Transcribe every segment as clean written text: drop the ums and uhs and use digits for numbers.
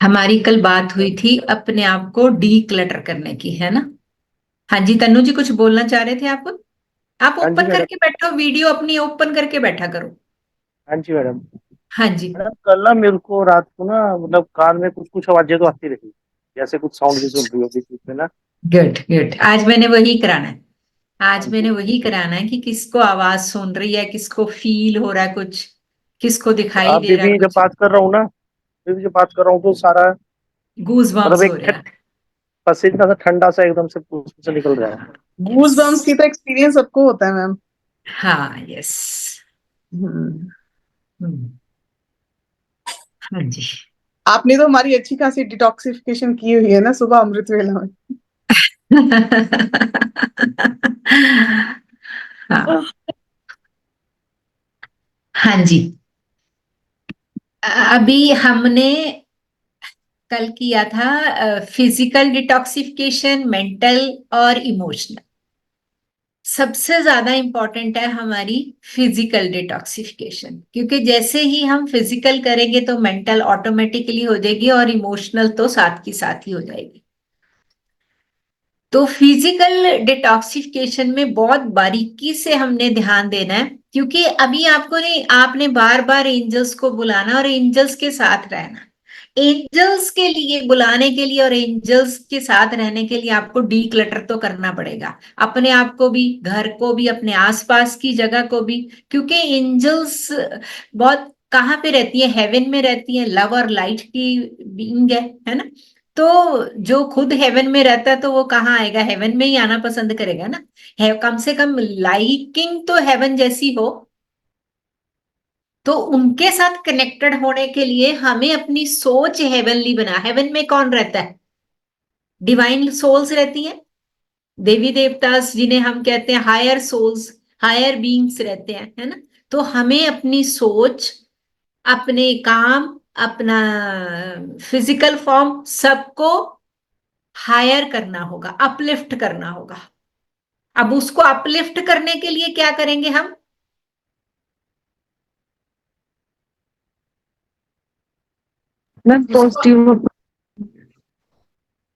हमारी कल बात हुई थी अपने आप को डी क्लटर करने की, है ना। हाँ जी, तन्नू जी कुछ बोलना चाह रहे थे आप। आप हाँ जी ओपन मैडम। करके बैठो, वीडियो अपनी ओपन करके बैठा करो। हाँ जी मैडम। हाँ जी। मैडम कल ना मेरे को रात को ना मतलब कान में कुछ कुछ आवाजें तो आती रही, जैसे कुछ साउंड भी सुन रही हो बीच बीच में ना। गुड गुड, आज मैंने वही कराना है। हाँ आज जी। मैंने वही कराना है कि किसको आवाज सुन रही है, किसको फील हो रहा है कुछ, किसको दिखाई दे अभी रहा है भी जब कुछ। बात कर रहा हूँ ना, अभी भी जब बात कर रहा हूँ तो सारा गूज मतलब बम्स हो एक रहे हैं। पसीना सा ठंडा सा एकदम से उसमें से निकल रहा है। यस। गूज बम्स की तो एक्सपीरियंस सबको होता है मैम। हाँ यस। हम्म। हाँ जी। आपने तो हमारी अच्छी खासी डिटॉक्सिफिकेशन की हुई है ना सुबह अमृत वेला में। हाँ। हाँ जी। अभी हमने कल किया था फिजिकल डिटॉक्सिफिकेशन, मेंटल और इमोशनल। सबसे ज्यादा इंपॉर्टेंट है हमारी फिजिकल डिटॉक्सिफिकेशन, क्योंकि जैसे ही हम फिजिकल करेंगे तो मेंटल ऑटोमेटिकली हो जाएगी और इमोशनल तो साथ की साथ ही हो जाएगी। तो फिजिकल डिटॉक्सिफिकेशन में बहुत बारीकी से हमने ध्यान देना है, क्योंकि अभी आपको नहीं, आपने बार बार एंजल्स को बुलाना और एंजल्स के साथ रहना। एंजल्स के लिए बुलाने के लिए और एंजल्स के साथ रहने के लिए आपको डी क्लटर तो करना पड़ेगा, अपने आप को भी, घर को भी, अपने आसपास की जगह को भी। क्योंकि एंजल्स बहुत कहाँ पे रहती है, हेवन में रहती है, लव और लाइट की बीइंग है ना। तो जो खुद हेवन में रहता है तो वो कहाँ आएगा, हेवन में ही आना पसंद करेगा ना। है कम से कम लाइकिंग तो हेवन जैसी हो। तो उनके साथ कनेक्टेड होने के लिए हमें अपनी सोच हेवनली बना। हेवन में कौन रहता है? डिवाइन सोल्स रहती हैं, देवी देवतास जिन्हें हम कहते हैं हायर सोल्स, हायर बीइंग्स रहते हैं, है ना। तो हमें अपनी सोच, अपने काम, अपना फिजिकल फॉर्म सबको हायर करना होगा, अपलिफ्ट करना होगा। अब उसको अपलिफ्ट करने के लिए क्या करेंगे हम? मैम उसको,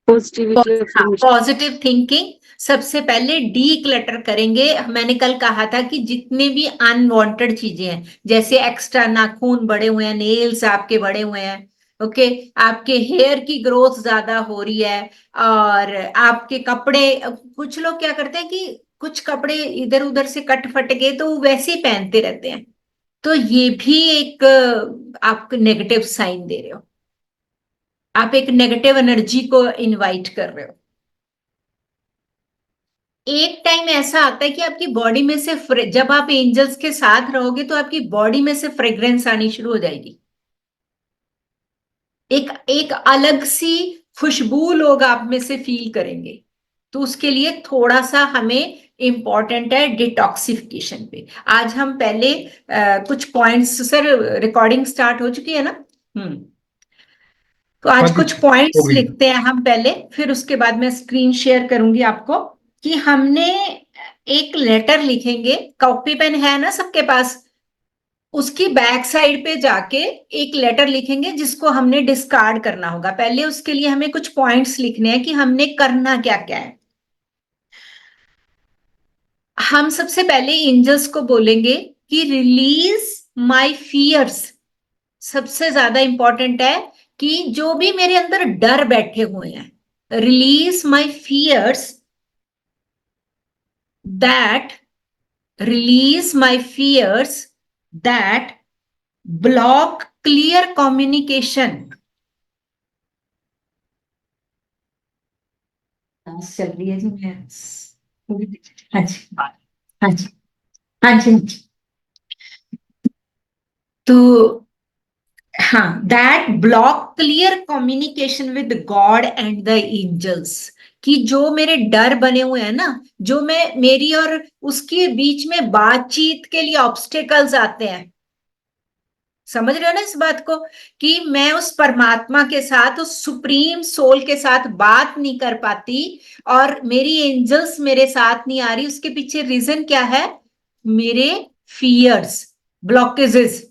पॉजिटिविटी हाँ, अफर्मेशन। Positive thinking. सबसे पहले डी क्लटर करेंगे। मैंने कल कहा था कि जितने भी अनवांटेड चीजें हैं, जैसे एक्स्ट्रा नाखून बड़े हुए हैं, नेल्स आपके बड़े हुए हैं, ओके, आपके हेयर की ग्रोथ ज्यादा हो रही है, और आपके कपड़े, कुछ लोग क्या करते हैं कि कुछ कपड़े इधर उधर से कट फट गए तो वो वैसे ही पहनते रहते हैं। तो ये भी एक आप नेगेटिव साइन दे रहे हो, आप एक नेगेटिव एनर्जी को इनवाइट कर रहे हो। एक टाइम ऐसा आता है कि आपकी बॉडी में से जब आप एंजल्स के साथ रहोगे तो आपकी बॉडी में से फ्रेग्रेंस आनी शुरू हो जाएगी। एक एक अलग सी खुशबू लोग आप में से फील करेंगे। तो उसके लिए थोड़ा सा हमें इंपॉर्टेंट है डिटॉक्सिफिकेशन पे। आज हम पहले कुछ पॉइंट्स, सर रिकॉर्डिंग स्टार्ट हो चुकी है ना? तो हाँ आज जी, कुछ हो पॉइंट्स गई। लिखते हैं हम पहले, फिर उसके बाद मैं स्क्रीन शेयर करूंगी आपको। कि हमने एक लेटर लिखेंगे, कॉपी पेन है ना सबके पास, उसकी बैक साइड पे जाके एक लेटर लिखेंगे जिसको हमने डिस्कार्ड करना होगा। पहले उसके लिए हमें कुछ पॉइंट्स लिखने हैं कि हमने करना क्या क्या है। हम सबसे पहले एंजल्स को बोलेंगे कि रिलीज माय फियर्स। सबसे ज्यादा इंपॉर्टेंट है कि जो भी मेरे अंदर डर बैठे हुए हैं, release my fears, that release my fears that block clear communication. चल रही है जी, मैं हाँ जी, हाँ जी, हाँ जी, हाँ जी। तो हाँ, that block clear communication with God and the angels. कि जो मेरे डर बने हुए हैं ना, जो मैं मेरी और उसके बीच में बातचीत के लिए ऑब्स्टेकल्स आते हैं, समझ रहे हो ना इस बात को? कि मैं उस परमात्मा के साथ, उस सुप्रीम सोल के साथ बात नहीं कर पाती, और मेरी एंजल्स मेरे साथ नहीं आ रही, उसके पीछे रीजन क्या है? मेरे फियर्स, ब्लॉकेजेस।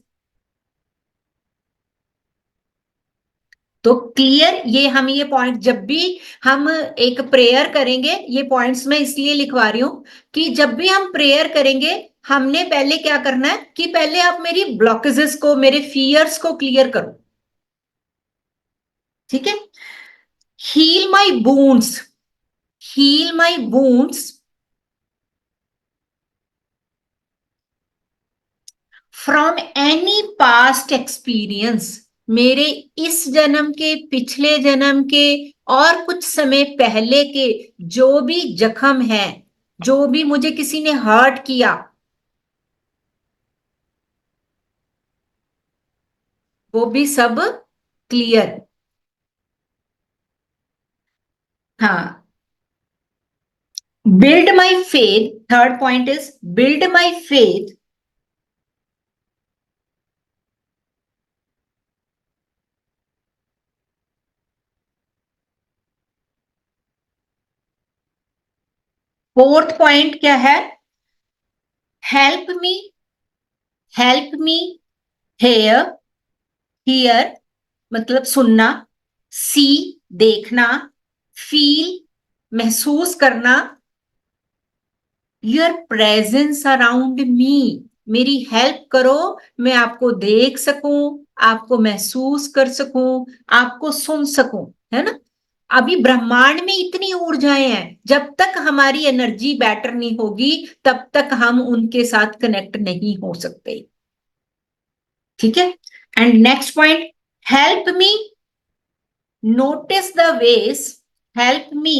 तो क्लियर, ये पॉइंट जब भी हम एक प्रेयर करेंगे, ये पॉइंट्स मैं इसलिए लिखवा रही हूं कि जब भी हम प्रेयर करेंगे हमने पहले क्या करना है कि पहले आप मेरी ब्लॉकेजेस को, मेरे फियर्स को क्लियर करो, ठीक है। Heal my wounds, heal my wounds from any past experience, मेरे इस जन्म के, पिछले जन्म के और कुछ समय पहले के जो भी जख्म है, जो भी मुझे किसी ने हर्ट किया, वो भी सब क्लियर। हाँ, build my faith, third point is build my faith fourth point क्या है, help me, help me here, here मतलब सुनना, सी देखना, फील महसूस करना, योर प्रेजेंस अराउंड मी, मेरी हेल्प करो, मैं आपको देख सकूं, आपको महसूस कर सकूं, आपको सुन सकूं, है ना। अभी ब्रह्मांड में इतनी ऊर्जाएं हैं, जब तक हमारी एनर्जी बेटर नहीं होगी तब तक हम उनके साथ कनेक्ट नहीं हो सकते, ठीक है। And next point, help me notice the ways, help me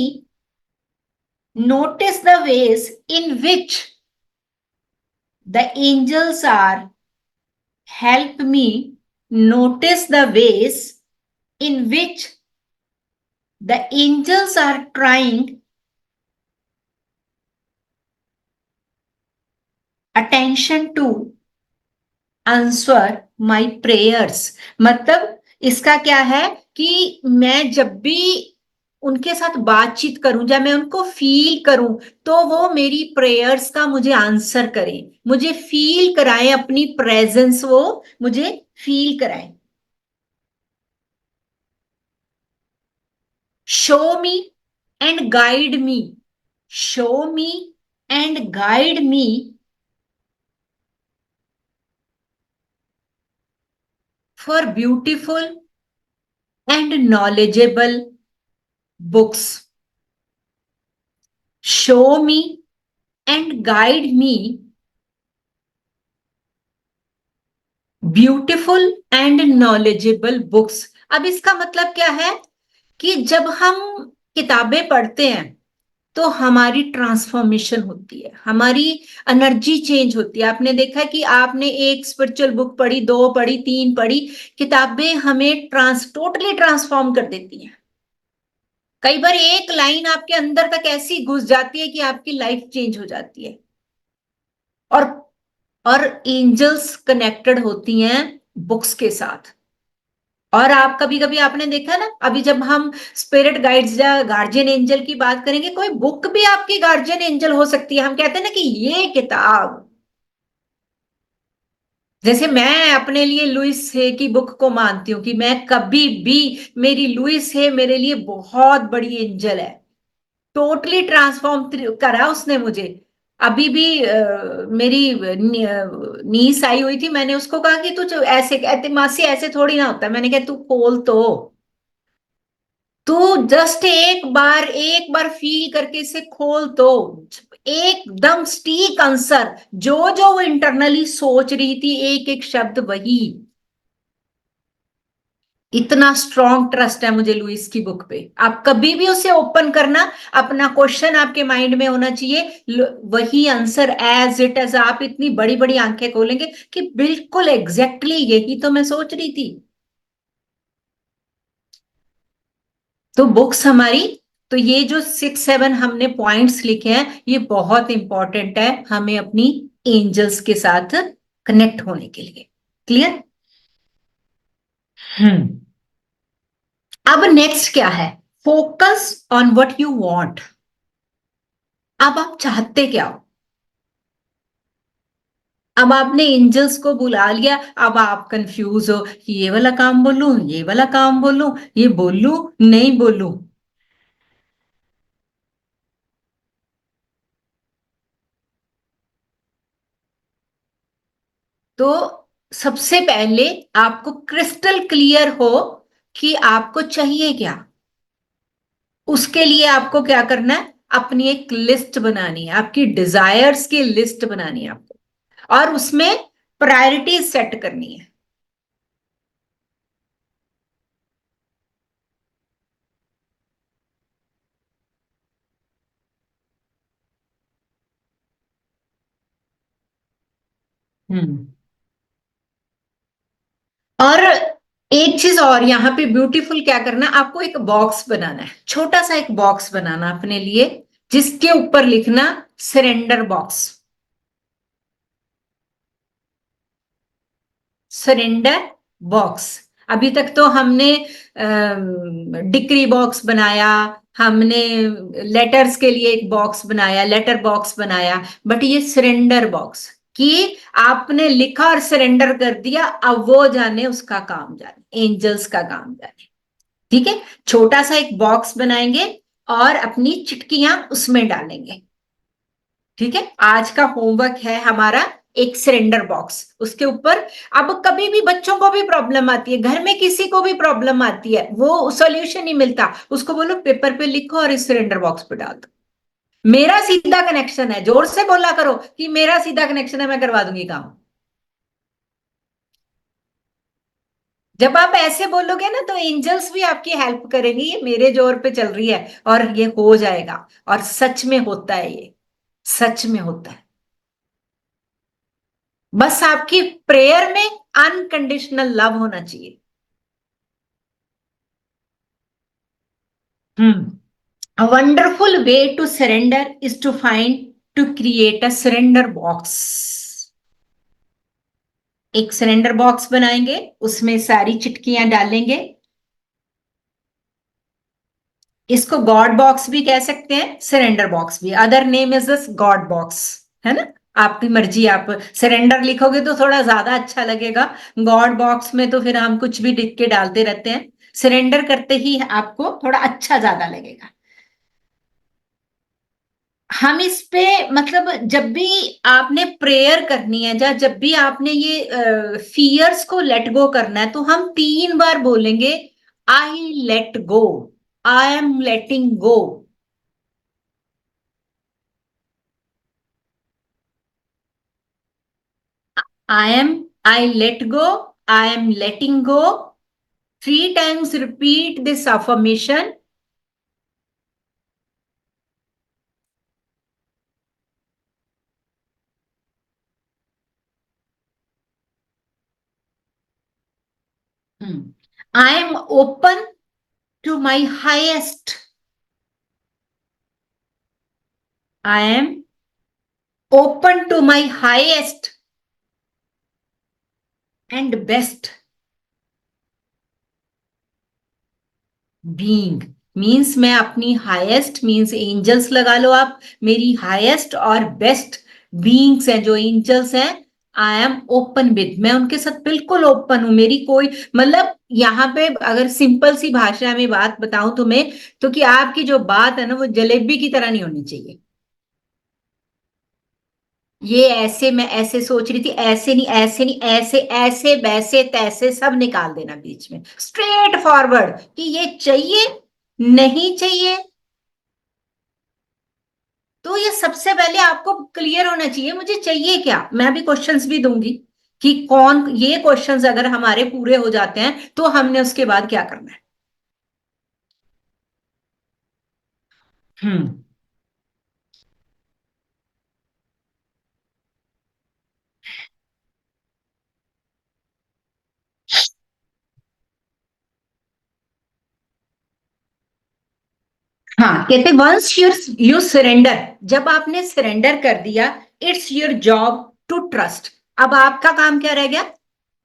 notice the ways in which the angels are, help me notice the ways in which the angels are trying attention to answer my prayers। मतलब इसका क्या है कि मैं जब भी उनके साथ बातचीत करूं, जब मैं उनको फील करूं, तो वो मेरी प्रेयर्स का मुझे आंसर करें, मुझे फील कराएं, अपनी प्रेजेंस वो मुझे फील कराएं। Show me and guide me, show me and guide me for beautiful and knowledgeable books, show me and guide me beautiful and knowledgeable books. अब इसका मतलब क्या है कि जब हम किताबें पढ़ते हैं तो हमारी ट्रांसफॉर्मेशन होती है, हमारी एनर्जी चेंज होती है। आपने देखा कि आपने एक स्पिरिचुअल बुक पढ़ी, 2 पढ़ी, 3 पढ़ी, किताबें हमें टोटली ट्रांसफॉर्म कर देती हैं। कई बार एक लाइन आपके अंदर तक ऐसी घुस जाती है कि आपकी लाइफ चेंज हो जाती है। और और एंजल्स कनेक्टेड होती हैं बुक्स के साथ। और आप कभी कभी आपने देखा ना, अभी जब हम स्पिरिट गाइड्स या गार्जियन एंजल की बात करेंगे, कोई बुक भी आपकी गार्जियन एंजल हो सकती है। हम कहते हैं ना कि ये किताब, जैसे मैं अपने लिए लुइस हे की बुक को मानती हूँ कि मैं कभी भी, मेरी लुइस हे मेरे लिए बहुत बड़ी एंजल है, टोटली ट्रांसफॉर्म करा उसने मुझे। अभी भी मेरी नीस आई हुई थी, मैंने उसको कहा कि तू ऐसे कहते मासी, ऐसे थोड़ी ना होता। मैंने कहा तू खोल तू जस्ट एक बार फील करके इसे खोल तो एकदम स्टीक आंसर, जो जो वो इंटरनली सोच रही थी, एक एक शब्द वही। इतना स्ट्रॉन्ग ट्रस्ट है मुझे लुइस की बुक पे। आप कभी भी उसे ओपन करना, अपना क्वेश्चन आपके माइंड में होना चाहिए, वही आंसर एज इट एज। आप इतनी बड़ी बड़ी आंखें खोलेंगे कि बिल्कुल एग्जैक्टली यही तो मैं सोच रही थी। तो बुक्स हमारी, तो ये जो 6-7 हमने पॉइंट्स लिखे हैं, ये बहुत इंपॉर्टेंट है हमें अपनी एंजल्स के साथ कनेक्ट होने के लिए। क्लियर? अब नेक्स्ट क्या है, focus on what you want. अब आप चाहते क्या हो? अब आपने एंजल्स को बुला लिया, अब आप कंफ्यूज हो कि ये वाला काम बोलूं, ये वाला काम बोलूं, ये बोलूं नहीं बोलूं। तो सबसे पहले आपको क्रिस्टल क्लियर हो कि आपको चाहिए क्या। उसके लिए आपको क्या करना है, अपनी एक लिस्ट बनानी है, आपकी डिजायर्स की लिस्ट बनानी है आपको, और उसमें प्रायोरिटीज सेट करनी है। हम्म। और एक चीज और यहां पे ब्यूटीफुल क्या करना, आपको एक बॉक्स बनाना है, छोटा सा एक बॉक्स बनाना अपने लिए, जिसके ऊपर लिखना सरेंडर बॉक्स। Surrender box. अभी तक तो हमने डिक्री बॉक्स बनाया, हमने लेटर्स के लिए एक बॉक्स बनाया, लेटर बॉक्स बनाया, बट ये सरेंडर बॉक्स कि आपने लिखा और सरेंडर कर दिया, अब वो जाने उसका काम जाने, एंजल्स का काम जाने। ठीक है, छोटा सा एक बॉक्स बनाएंगे और अपनी चिटकियां उसमें डालेंगे। ठीक है, आज का होमवर्क है हमारा एक सिलेंडर बॉक्स, उसके ऊपर। अब कभी भी बच्चों को भी प्रॉब्लम आती है, घर में किसी को भी प्रॉब्लम आती है, वो सॉल्यूशन नहीं मिलता, उसको बोलो पेपर पे लिखो और इस सिलेंडर बॉक्स पे डाल दो। मेरा सीधा कनेक्शन है, जोर से बोला करो कि मेरा सीधा कनेक्शन है, मैं करवा दूंगी काम। जब आप ऐसे बोलोगे ना, तो एंजल्स भी आपकी हेल्प करेंगी, ये मेरे जोर पे चल रही है और ये हो जाएगा। और सच में होता है, ये सच में होता है। बस आपकी प्रेयर में अनकंडीशनल लव होना चाहिए। A wonderful way to surrender is to create a surrender box. एक सरेंडर बॉक्स बनाएंगे, उसमें सारी चिटकियां डालेंगे। इसको गॉड बॉक्स भी कह सकते हैं, सरेंडर बॉक्स भी, other name is this God box, है ना। आपकी मर्जी, आप सरेंडर लिखोगे तो थोड़ा ज्यादा अच्छा लगेगा, गॉड बॉक्स में तो फिर हम कुछ भी लिख के डालते रहते हैं, सरेंडर करते ही आपको थोड़ा अच्छा ज्यादा लगेगा। हम इस पे मतलब जब भी आपने प्रेयर करनी है, या जब भी आपने ये फियर्स को लेट गो करना है, तो हम 3 बार बोलेंगे, I let go, I am letting go. I let go, I am letting go. 3 times repeat this affirmation. I am open to my highest. I am open to my highest and best being. Means मैं अपनी highest, means angels लगा लो आप, मेरी highest और best beings हैं जो angels हैं, I am open with, मैं उनके साथ बिल्कुल ओपन हूं। मेरी कोई मतलब यहाँ पे अगर सिंपल सी भाषा में बात बताऊं तुम्हें, तो कि आपकी जो बात है ना, वो जलेबी की तरह नहीं होनी चाहिए। ये ऐसे, मैं ऐसे सोच रही थी, ऐसे नहीं, ऐसे नहीं, ऐसे, ऐसे वैसे तैसे सब निकाल देना बीच में, स्ट्रेट फॉरवर्ड कि ये चाहिए नहीं चाहिए। तो ये सबसे पहले आपको क्लियर होना चाहिए, मुझे चाहिए क्या। मैं अभी क्वेश्चंस भी दूंगी कि कौन, ये क्वेश्चंस अगर हमारे पूरे हो जाते हैं तो हमने उसके बाद क्या करना है। हम्म। हाँ, कहते वंस यू सरेंडर, जब आपने सरेंडर कर दिया, it's your job to trust. अब आपका काम क्या रह गया,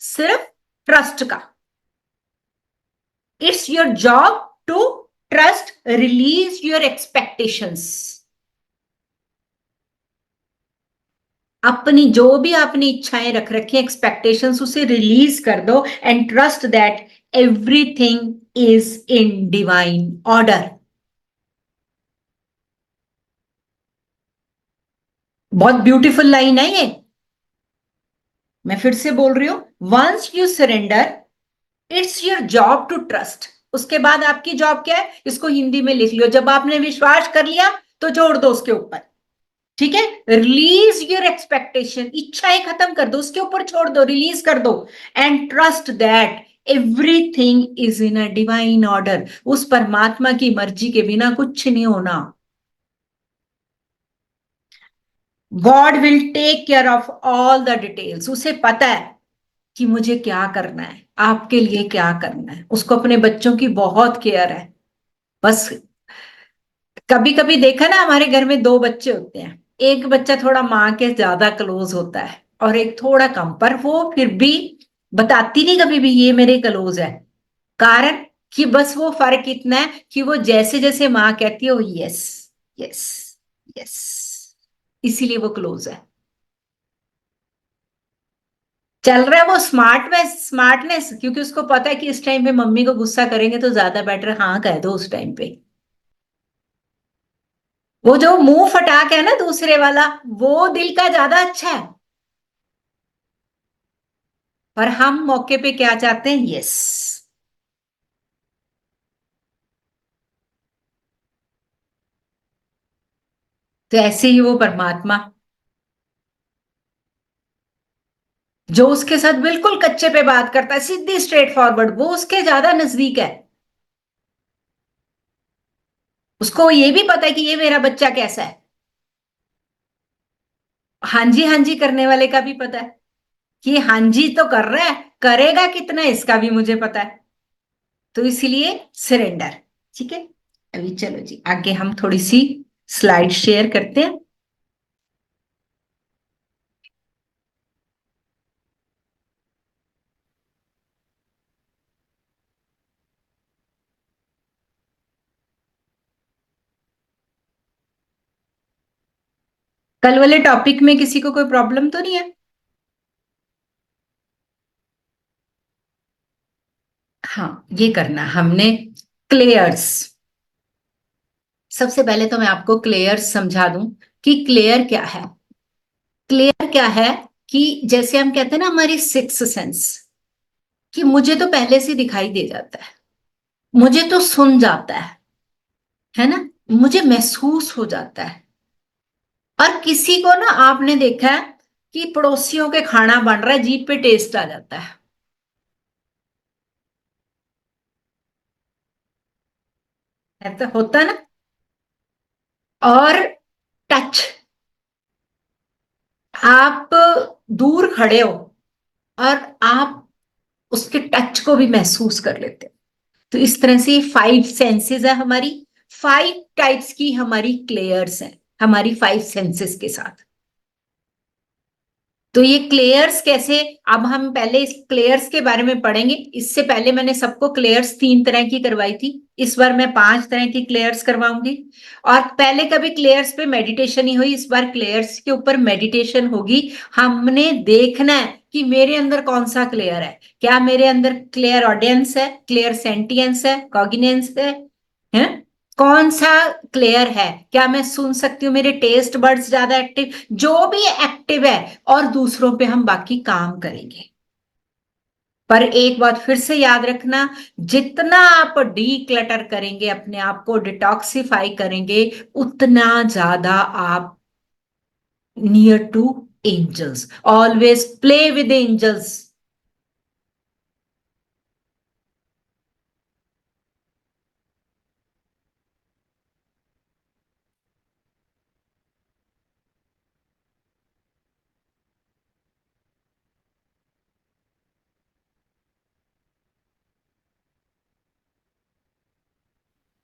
सिर्फ ट्रस्ट का। It's your job to trust, release your expectations. अपनी जो भी आपने इच्छाएं रख रखी हैं, एक्सपेक्टेशंस, उसे रिलीज कर दो and trust that everything is in divine order. बहुत ब्यूटीफुल लाइन है ये, मैं फिर से बोल रही हूं, once you surrender it's your job to trust. उसके बाद आपकी जॉब क्या है, इसको हिंदी में लिख लियो, जब आपने विश्वास कर लिया तो जोड़ दो उसके ऊपर, ठीक है। रिलीज योर एक्सपेक्टेशन, इच्छाएं खत्म कर दो, उसके ऊपर छोड़ दो, रिलीज कर दो, and trust that everything is in a divine order. उस परमात्मा की मर्जी के बिना कुछ नहीं होना। God will take care of all the details. उसे पता है कि मुझे क्या करना है, आपके लिए क्या करना है। उसको अपने बच्चों की बहुत केयर है। बस कभी कभी देखा ना, हमारे घर में दो बच्चे होते हैं, एक बच्चा थोड़ा माँ के ज्यादा क्लोज होता है और एक थोड़ा कम, पर वो फिर भी बताती नहीं कभी भी ये मेरे क्लोज है। कारण कि बस वो फर्क इतना है कि वो जैसे जैसे माँ कहती है वो यस यस यस, इसीलिए वो क्लोज है। चल रहा है वो स्मार्ट में स्मार्टनेस, क्योंकि उसको पता है कि इस टाइम पे मम्मी को गुस्सा करेंगे तो ज्यादा बेटर हाँ कह दो उस टाइम पे। वो जो मुंह फटाक है ना दूसरे वाला, वो दिल का ज्यादा अच्छा है। पर हम मौके पे क्या चाहते हैं, यस। तो ऐसे ही वो परमात्मा जो उसके साथ बिल्कुल कच्चे पे बात करता है, सीधी स्ट्रेट फॉरवर्ड, वो उसके ज्यादा नजदीक है। उसको ये भी पता है कि ये मेरा बच्चा कैसा है। हाँ जी करने वाले का भी पता है कि हाँ जी तो कर रहा है, करेगा कितना इसका भी मुझे पता है। तो इसलिए सरेंडर। ठीक है, अभी चलो जी आगे हम थोड़ी सी स्लाइड शेयर करते हैं। कल वाले टॉपिक में किसी को कोई प्रॉब्लम तो नहीं है? हाँ, ये करना हमने क्लेयर्स। सबसे पहले तो मैं आपको क्लेयर्स समझा दूं कि क्लेयर क्या है। क्लेयर क्या है कि जैसे हम कहते हैं ना हमारी सिक्स सेंस, कि मुझे तो पहले से दिखाई दे जाता है, मुझे तो सुन जाता है ना, मुझे महसूस हो जाता है। और किसी को ना आपने देखा है कि पड़ोसियों के खाना बन रहा है, जीभ पे टेस्ट आ जाता है। ऐसा होता है ना। और टच, आप दूर खड़े हो और आप उसके टच को भी महसूस कर लेते हो। तो इस तरह से 5 सेंसेस है हमारी, 5 टाइप्स की हमारी क्लेयर्स हैं हमारी 5 सेंसेस के साथ। तो ये क्लेयर्स कैसे, अब हम पहले इस क्लेयर्स के बारे में पढ़ेंगे। इससे पहले मैंने सबको क्लेयर्स 3 तरह की करवाई थी, इस बार मैं 5 तरह की क्लेयर्स करवाऊंगी। और पहले कभी क्लेयर्स पे मेडिटेशन ही हुई, इस बार क्लेयर्स के ऊपर मेडिटेशन होगी। हमने देखना है कि मेरे अंदर कौन सा क्लेयर है, क्या मेरे अंदर क्लियर ऑडियंस है, क्लियर सेंटियंस है, कॉग्निजेंस है? कौन सा क्लियर है, क्या मैं सुन सकती हूँ, मेरे टेस्ट बर्ड्स ज्यादा एक्टिव, जो भी एक्टिव है, और दूसरों पे हम बाकी काम करेंगे। पर एक बात फिर से याद रखना, जितना आप डी क्लटर करेंगे, अपने आप को डिटॉक्सिफाई करेंगे, उतना ज्यादा आप near to angels. Always play with angels.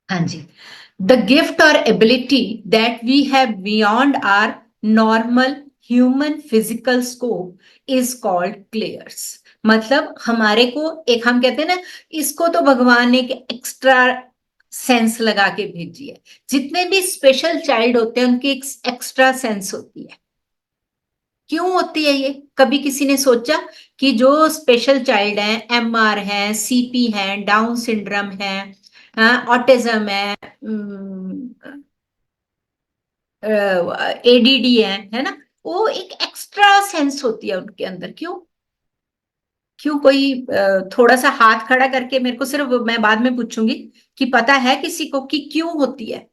हाँ जी, द गिफ्ट और ability that we have beyond our normal human physical scope is called clairs. मतलब हमारे को एक, हम कहते हैं ना, इसको तो भगवान ने एक एक्स्ट्रा सेंस लगा के भेजी है। जितने भी स्पेशल चाइल्ड होते हैं उनकी एक एक्स्ट्रा सेंस होती है। क्यों होती है ये? कभी किसी ने सोचा कि जो स्पेशल चाइल्ड हैं, एमआर है, सीपी है, डाउन सिंड्रोम है, ऑटिज्म है, एडीडी है ना, वो एक एक्स्ट्रा सेंस होती है उनके अंदर। क्यों? क्यों? कोई थोड़ा सा हाथ खड़ा करके मेरे को, सिर्फ मैं बाद में पूछूंगी कि पता है किसी को कि क्यों होती है?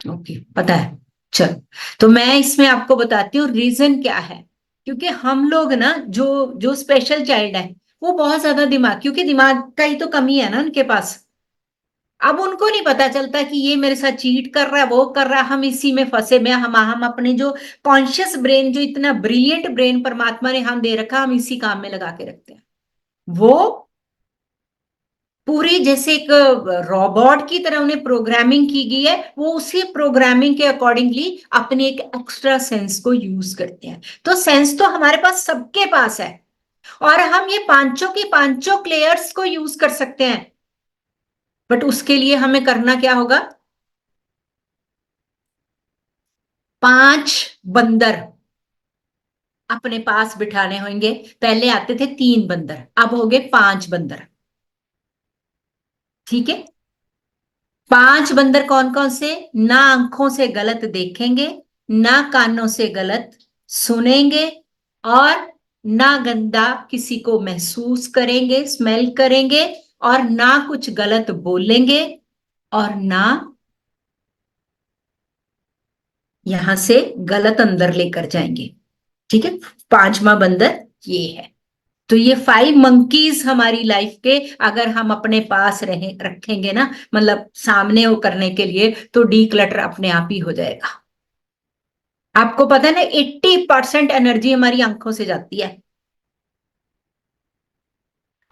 ओके, पता है। चल, तो मैं इसमें आपको बताती हूँ रीजन क्या है। क्योंकि हम लोग ना, जो जो स्पेशल चाइल्ड है, वो बहुत ज्यादा दिमाग, क्योंकि दिमाग का ही तो कमी है ना उनके पास। अब उनको नहीं पता चलता कि ये मेरे साथ चीट कर रहा है, वो कर रहा है, हम इसी में फंसे में, हम अपने जो कॉन्शियस ब्रेन, जो इतना ब्रिलियंट ब्रेन परमात्मा ने हम दे रखा, हम इसी काम में लगा के रखते हैं। वो पूरी जैसे एक रोबोट की तरह उन्हें प्रोग्रामिंग की गई है, वो उसी प्रोग्रामिंग के अकॉर्डिंगली अपने एक एक्स्ट्रा सेंस को यूज करते हैं। तो सेंस तो हमारे पास, सबके पास है, और हम ये पांचों की पांचों प्लेयर्स को यूज कर सकते हैं। बट उसके लिए हमें करना क्या होगा? 5 बंदर अपने पास बिठाने होंगे। पहले आते थे 3 बंदर, अब हो गए 5 बंदर। ठीक है? 5 बंदर कौन कौन से? ना आंखों से गलत देखेंगे, ना कानों से गलत सुनेंगे, और ना गंदा किसी को महसूस करेंगे, स्मेल करेंगे, और ना कुछ गलत बोलेंगे, और ना यहां से गलत अंदर लेकर जाएंगे। ठीक है? 5वां बंदर ये है। तो ये 5 मंकीज हमारी लाइफ के अगर हम अपने पास रहे रखेंगे ना, मतलब सामने वो करने के लिए, तो डी क्लटर अपने आप ही हो जाएगा। आपको पता है ना, 80% एनर्जी हमारी आंखों से जाती है।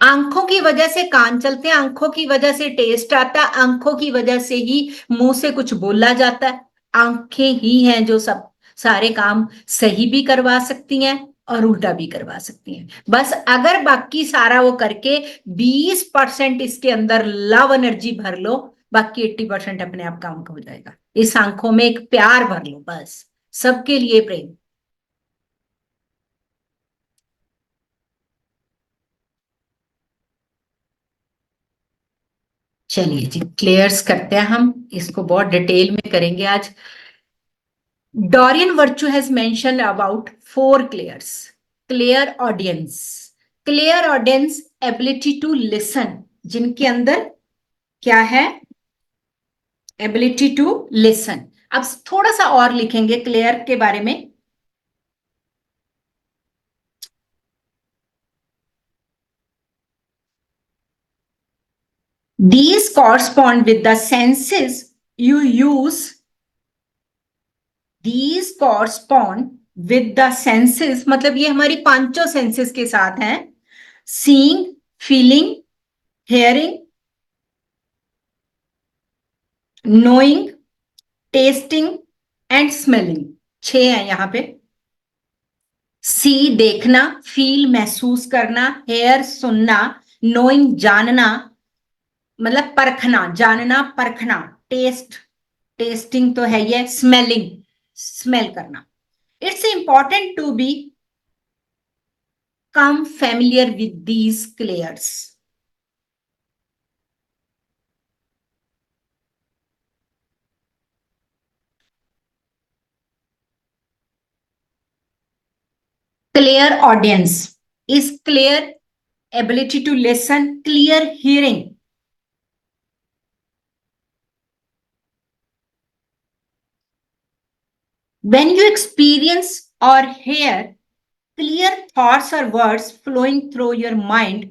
आंखों की वजह से कान चलते हैं, आंखों की वजह से टेस्ट आता है, आंखों की वजह से ही मुंह से कुछ बोला जाता है। आंखें ही हैं जो सब सारे काम सही भी करवा सकती हैं और उल्टा भी करवा सकती हैं। बस अगर बाकी सारा वो करके 20% इसके अंदर लव एनर्जी भर लो, बाकी 80% अपने आप काम का हो जाएगा। इस आंखों में एक प्यार भर लो, बस सबके लिए प्रेम। चलिए जी, क्लियर्स करते हैं हम इसको, बहुत डिटेल में करेंगे आज। Dorian Virtue has mentioned about 4 clears. Clear audience. Clear audience, ability to listen. जिनके अंदर क्या है? Ability to listen. अब थोड़ा सा और लिखेंगे क्लियर के बारे में। These correspond with the senses you use. These correspond with the senses, मतलब ये हमारी पांचों सेंसेस के साथ हैं। Seeing, feeling, hearing, knowing, testing and smelling. 6 है यहां पे। सी देखना, फील महसूस करना, हेयर सुनना, नोइंग जानना, मतलब परखना, जानना परखना, टेस्ट टेस्टिंग तो है ये, स्मेलिंग स्मेल करना। It's important to be come familiar with these clairs. Clear audience is clear ability to listen, clear hearing. When you experience or hear clear thoughts or words flowing through your mind,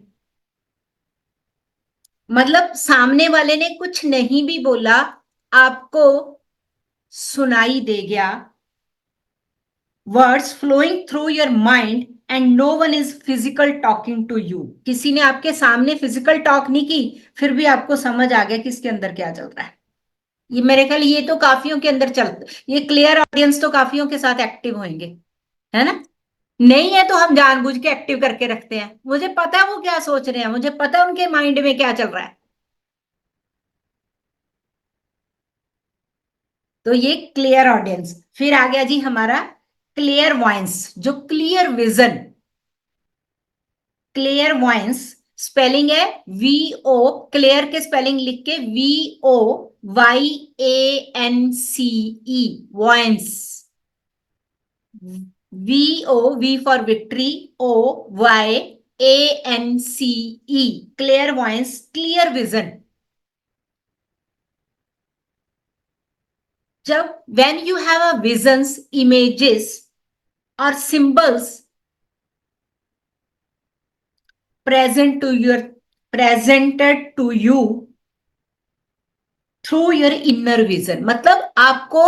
मतलब सामने वाले ने कुछ नहीं भी बोला, आपको सुनाई दे गया। Words flowing through your mind and no one is physical talking to you. किसी ने आपके सामने फिजिकल टॉक नहीं की, फिर भी आपको समझ आ गया कि इसके अंदर क्या चल रहा है। ये मेरे ख्याल ये तो काफियों के अंदर चलता, ये क्लियर ऑडियंस तो काफियों के साथ एक्टिव होंगे, है ना? नहीं है तो हम जानबूझ के एक्टिव करके रखते हैं। मुझे पता है वो क्या सोच रहे हैं, मुझे पता है उनके माइंड में क्या चल रहा है। तो ये क्लियर ऑडियंस। फिर आ गया जी हमारा क्लियर वॉइस, जो clear vision. Clear voice spelling है VO, क्लियर के स्पेलिंग लिख के VOYANCE, voice. VO, V for victory, OYANCE, clear voice, clear vision. जब when you have a visions, images or symbols presented to you through your inner vision, मतलब आपको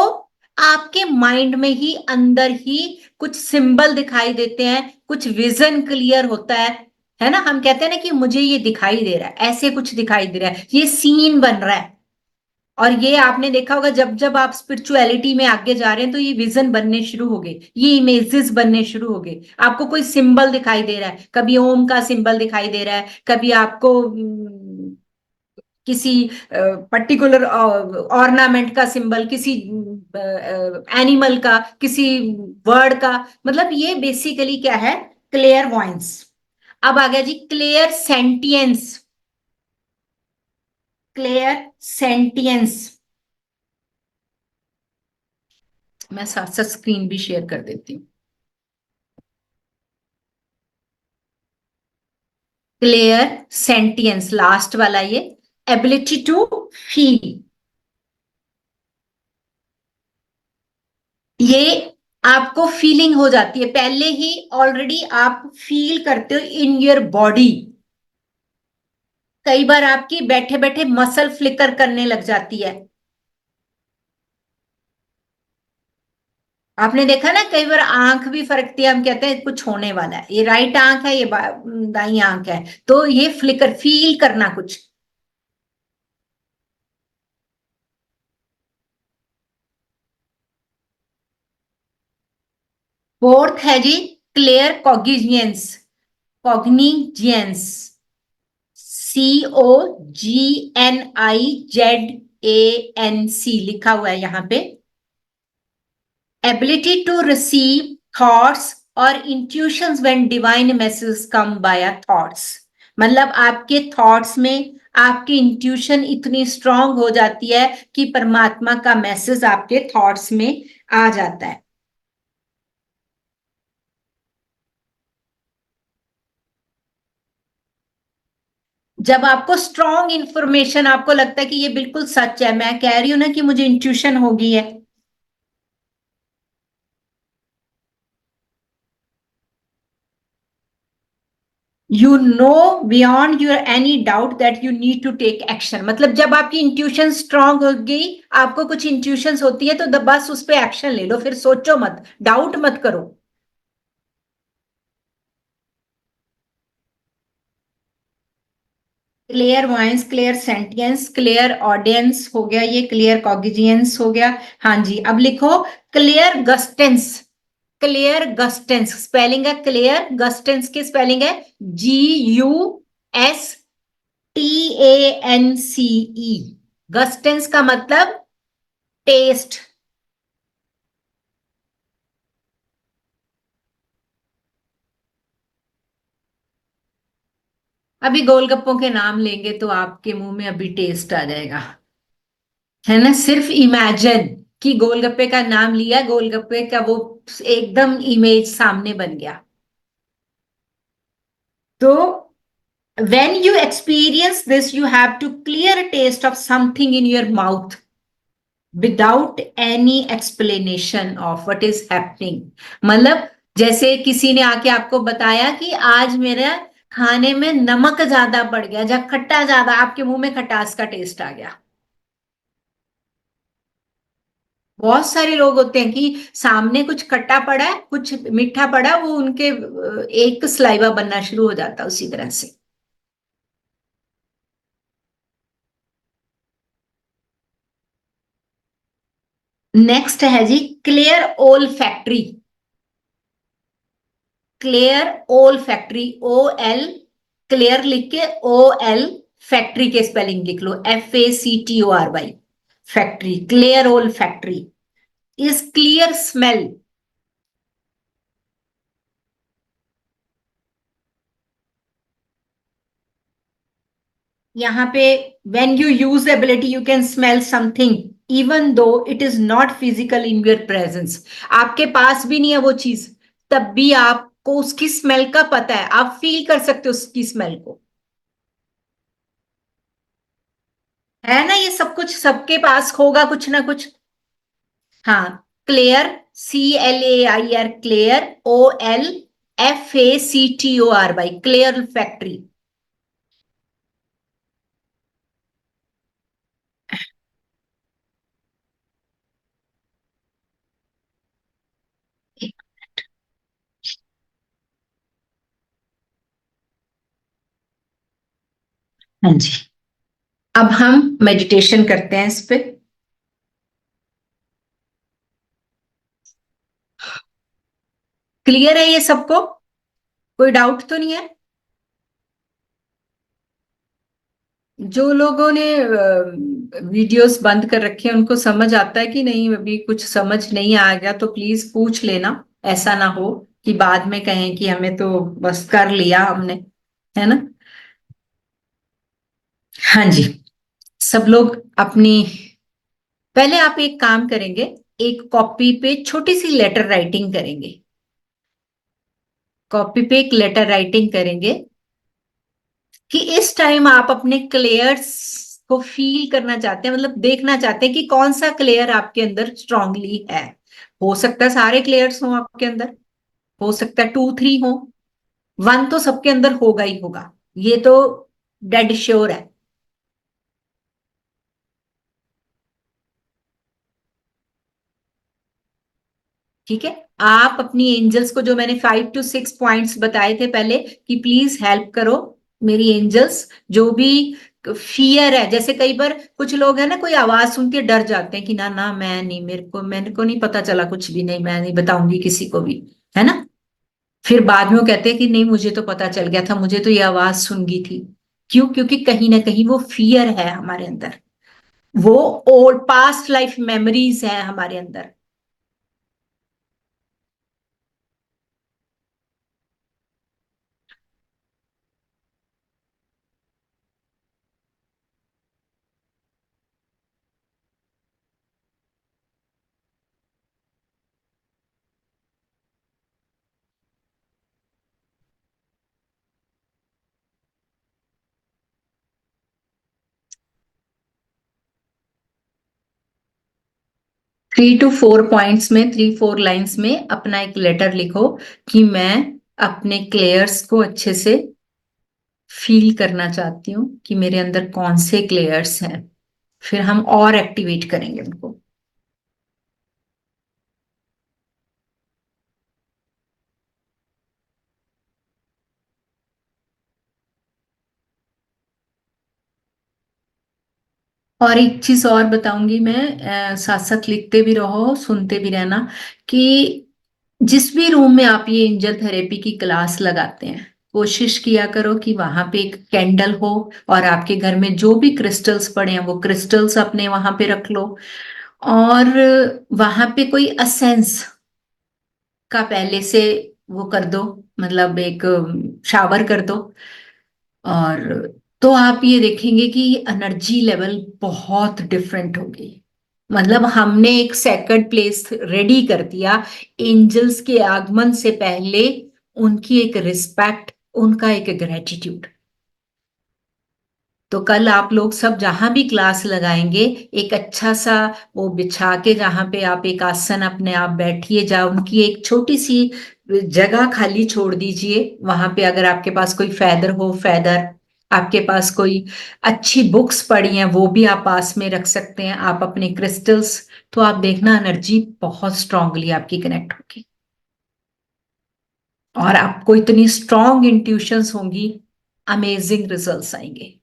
आपके mind में ही अंदर ही कुछ सिंबल दिखाई देते हैं, कुछ विजन क्लियर होता है ना। हम कहते हैं ना कि मुझे ये दिखाई दे रहा है, ऐसे कुछ दिखाई दे रहा है, ये सीन बन रहा है। और ये आपने देखा होगा जब जब आप स्पिरिचुअलिटी में आगे जा रहे हैं तो ये विजन बनने शुरू हो गए, ये इमेजेस बनने शुरू हो गए। आपको कोई सिंबल दिखाई दे रहा है, कभी ओम का सिंबल दिखाई दे रहा है, कभी आपको किसी पर्टिकुलर ऑर्नामेंट का सिंबल, किसी एनिमल का, किसी वर्ड का। मतलब ये बेसिकली क्या है, क्लियर वॉइस। अब आ गया जी क्लियर सेंटियंस। क्लियर सेंटियंस, मैं साथ साथ स्क्रीन भी शेयर कर देती हूँ। क्लियर सेंटियंस लास्ट वाला, ये एबिलिटी टू फील। ये आपको फीलिंग हो जाती है पहले ही, ऑलरेडी आप फील करते हो इन योर बॉडी। कई बार आपकी बैठे बैठे मसल फ्लिकर करने लग जाती है। आपने देखा ना कई बार आंख भी फरकती है, हम कहते हैं कुछ होने वाला है, ये राइट आंख है, ये दाई आंख है, तो ये फ्लिकर फील करना कुछ। फोर्थ है जी क्लियर कॉग्निजियंस। कॉग्निजियंस COGNIZANC लिखा हुआ है यहां पे। एबिलिटी टू रिसीव थॉट्स और intuitions when divine message come by thoughts. मतलब आपके थॉट्स में आपकी इंट्यूशन इतनी स्ट्रांग हो जाती है कि परमात्मा का मैसेज आपके थॉट्स में आ जाता है। जब आपको स्ट्रॉन्ग इंफॉर्मेशन, आपको लगता है कि ये बिल्कुल सच है, मैं कह रही हूं ना कि मुझे इंट्यूशन हो गई है, you know beyond your any doubt that you need to take action. मतलब जब आपकी इंट्यूशन स्ट्रांग हो गई, आपको कुछ इंट्यूशन होती है तो बस उस पर एक्शन ले लो, फिर सोचो मत, डाउट मत करो। Clear voice, clear sentience, clear audience हो गया, ये क्लियर कॉग्निजियंस हो गया। हाँ जी, अब लिखो क्लियर गस्टेंस। क्लियर गस्टेंस स्पेलिंग है, क्लियर गस्टेंस की स्पेलिंग है GUSTANCE। गस्टेंस का मतलब टेस्ट। अभी गोलगप्पों के नाम लेंगे तो आपके मुंह में अभी टेस्ट आ जाएगा, है ना। सिर्फ इमेजिन कि गोलगप्पे का नाम लिया, गोलगप्पे का वो एकदम इमेज सामने बन गया। तो when you experience this, you have to clear a taste of something in your mouth without any explanation of what is happening। मतलब जैसे किसी ने आके आपको बताया कि आज मेरा खाने में नमक ज्यादा पड़ गया, जब खट्टा ज्यादा, आपके मुंह में खटास का टेस्ट आ गया। बहुत सारे लोग होते हैं कि सामने कुछ खट्टा पड़ा है, कुछ मीठा पड़ा, वो उनके एक सलाइवा बनना शुरू हो जाता उसी तरह से। नेक्स्ट है जी क्लियर ओल फैक्ट्री। क्लियर ओल फैक्ट्री, OL क्लियर लिख के OL फैक्ट्री के स्पेलिंग लिख लो, FACTORY। factory, clear olfactory is clear smell. यहाँ पे when you use the ability you can smell something even though it is not physical in your presence. आपके पास भी नहीं है वो चीज, तब भी आपको उसकी स्मेल का पता है, आप फील कर सकते हो उसकी स्मेल को, है ना? ये सब कुछ सबके पास होगा कुछ ना कुछ। हाँ, clair, CLAIR, clair, OLFACTOR, clear factory. हाँ जी, अब हम मेडिटेशन करते हैं इस पे। क्लियर है ये सबको? कोई डाउट तो नहीं है? जो लोगों ने वीडियोस बंद कर रखे हैं उनको समझ आता है कि नहीं? अभी कुछ समझ नहीं आ गया तो प्लीज पूछ लेना, ऐसा ना हो कि बाद में कहें कि हमें तो बस कर लिया हमने, है ना? हाँ जी, सब लोग अपनी, पहले आप एक काम करेंगे, एक कॉपी पे छोटी सी लेटर राइटिंग करेंगे, कॉपी पे एक लेटर राइटिंग करेंगे कि इस टाइम आप अपने क्लेयर्स को फील करना चाहते हैं, मतलब देखना चाहते हैं कि कौन सा क्लेयर आपके अंदर स्ट्रांगली है। हो सकता है सारे क्लेयर्स हों आपके अंदर, हो सकता है 2 3 हो, 1 तो सबके अंदर होगा ही होगा, ये तो डेड श्योर है। ठीक है, आप अपनी एंजल्स को, जो मैंने 5 to 6 पॉइंट्स बताए थे पहले कि प्लीज हेल्प करो मेरी एंजल्स, जो भी फियर है, जैसे कई बार कुछ लोग है ना, कोई आवाज सुन के डर जाते हैं कि ना ना मैं नहीं, मेरे को नहीं पता चला कुछ भी नहीं, मैं नहीं बताऊंगी किसी को भी, है ना? फिर बाद में वो कहते हैं कि नहीं मुझे तो पता चल गया था, मुझे तो ये आवाज सुन गई थी। क्यों? क्योंकि कहीं ना कहीं वो फियर है हमारे अंदर, वो ओल्ड पास्ट लाइफ मेमोरीज है हमारे अंदर। 3 to 4 पॉइंट्स में, 3 4 लाइंस में अपना एक लेटर लिखो कि मैं अपने क्लेयर्स को अच्छे से फील करना चाहती हूँ कि मेरे अंदर कौन से क्लेयर्स हैं, फिर हम और एक्टिवेट करेंगे उनको। और एक चीज और बताऊंगी मैं, साथ साथ लिखते भी रहो, सुनते भी रहना, कि जिस भी रूम में आप ये एंजल थेरेपी की क्लास लगाते हैं, कोशिश किया करो कि वहां पे एक कैंडल हो, और आपके घर में जो भी क्रिस्टल्स पड़े हैं वो क्रिस्टल्स अपने वहां पे रख लो, और वहां पे कोई असेंस का पहले से वो कर दो, मतलब एक शावर कर दो, और तो आप ये देखेंगे कि एनर्जी लेवल बहुत डिफरेंट होगी। मतलब हमने एक सेकंड प्लेस रेडी कर दिया एंजल्स के आगमन से पहले, उनकी एक रिस्पेक्ट, उनका एक ग्रेटिट्यूड। तो कल आप लोग सब जहां भी क्लास लगाएंगे, एक अच्छा सा वो बिछा के, जहां पे आप एक आसन अपने आप बैठिए, जहाँ उनकी एक छोटी सी जगह खाली छोड़ दीजिए, वहां पे अगर आपके पास कोई फेदर हो, फेदर, आपके पास कोई अच्छी बुक्स पड़ी हैं वो भी आप पास में रख सकते हैं, आप अपने क्रिस्टल्स, तो आप देखना एनर्जी बहुत स्ट्रांगली आपकी कनेक्ट होगी, और आपको इतनी स्ट्रांग इंट्यूशंस होंगी, अमेजिंग रिजल्ट्स आएंगे।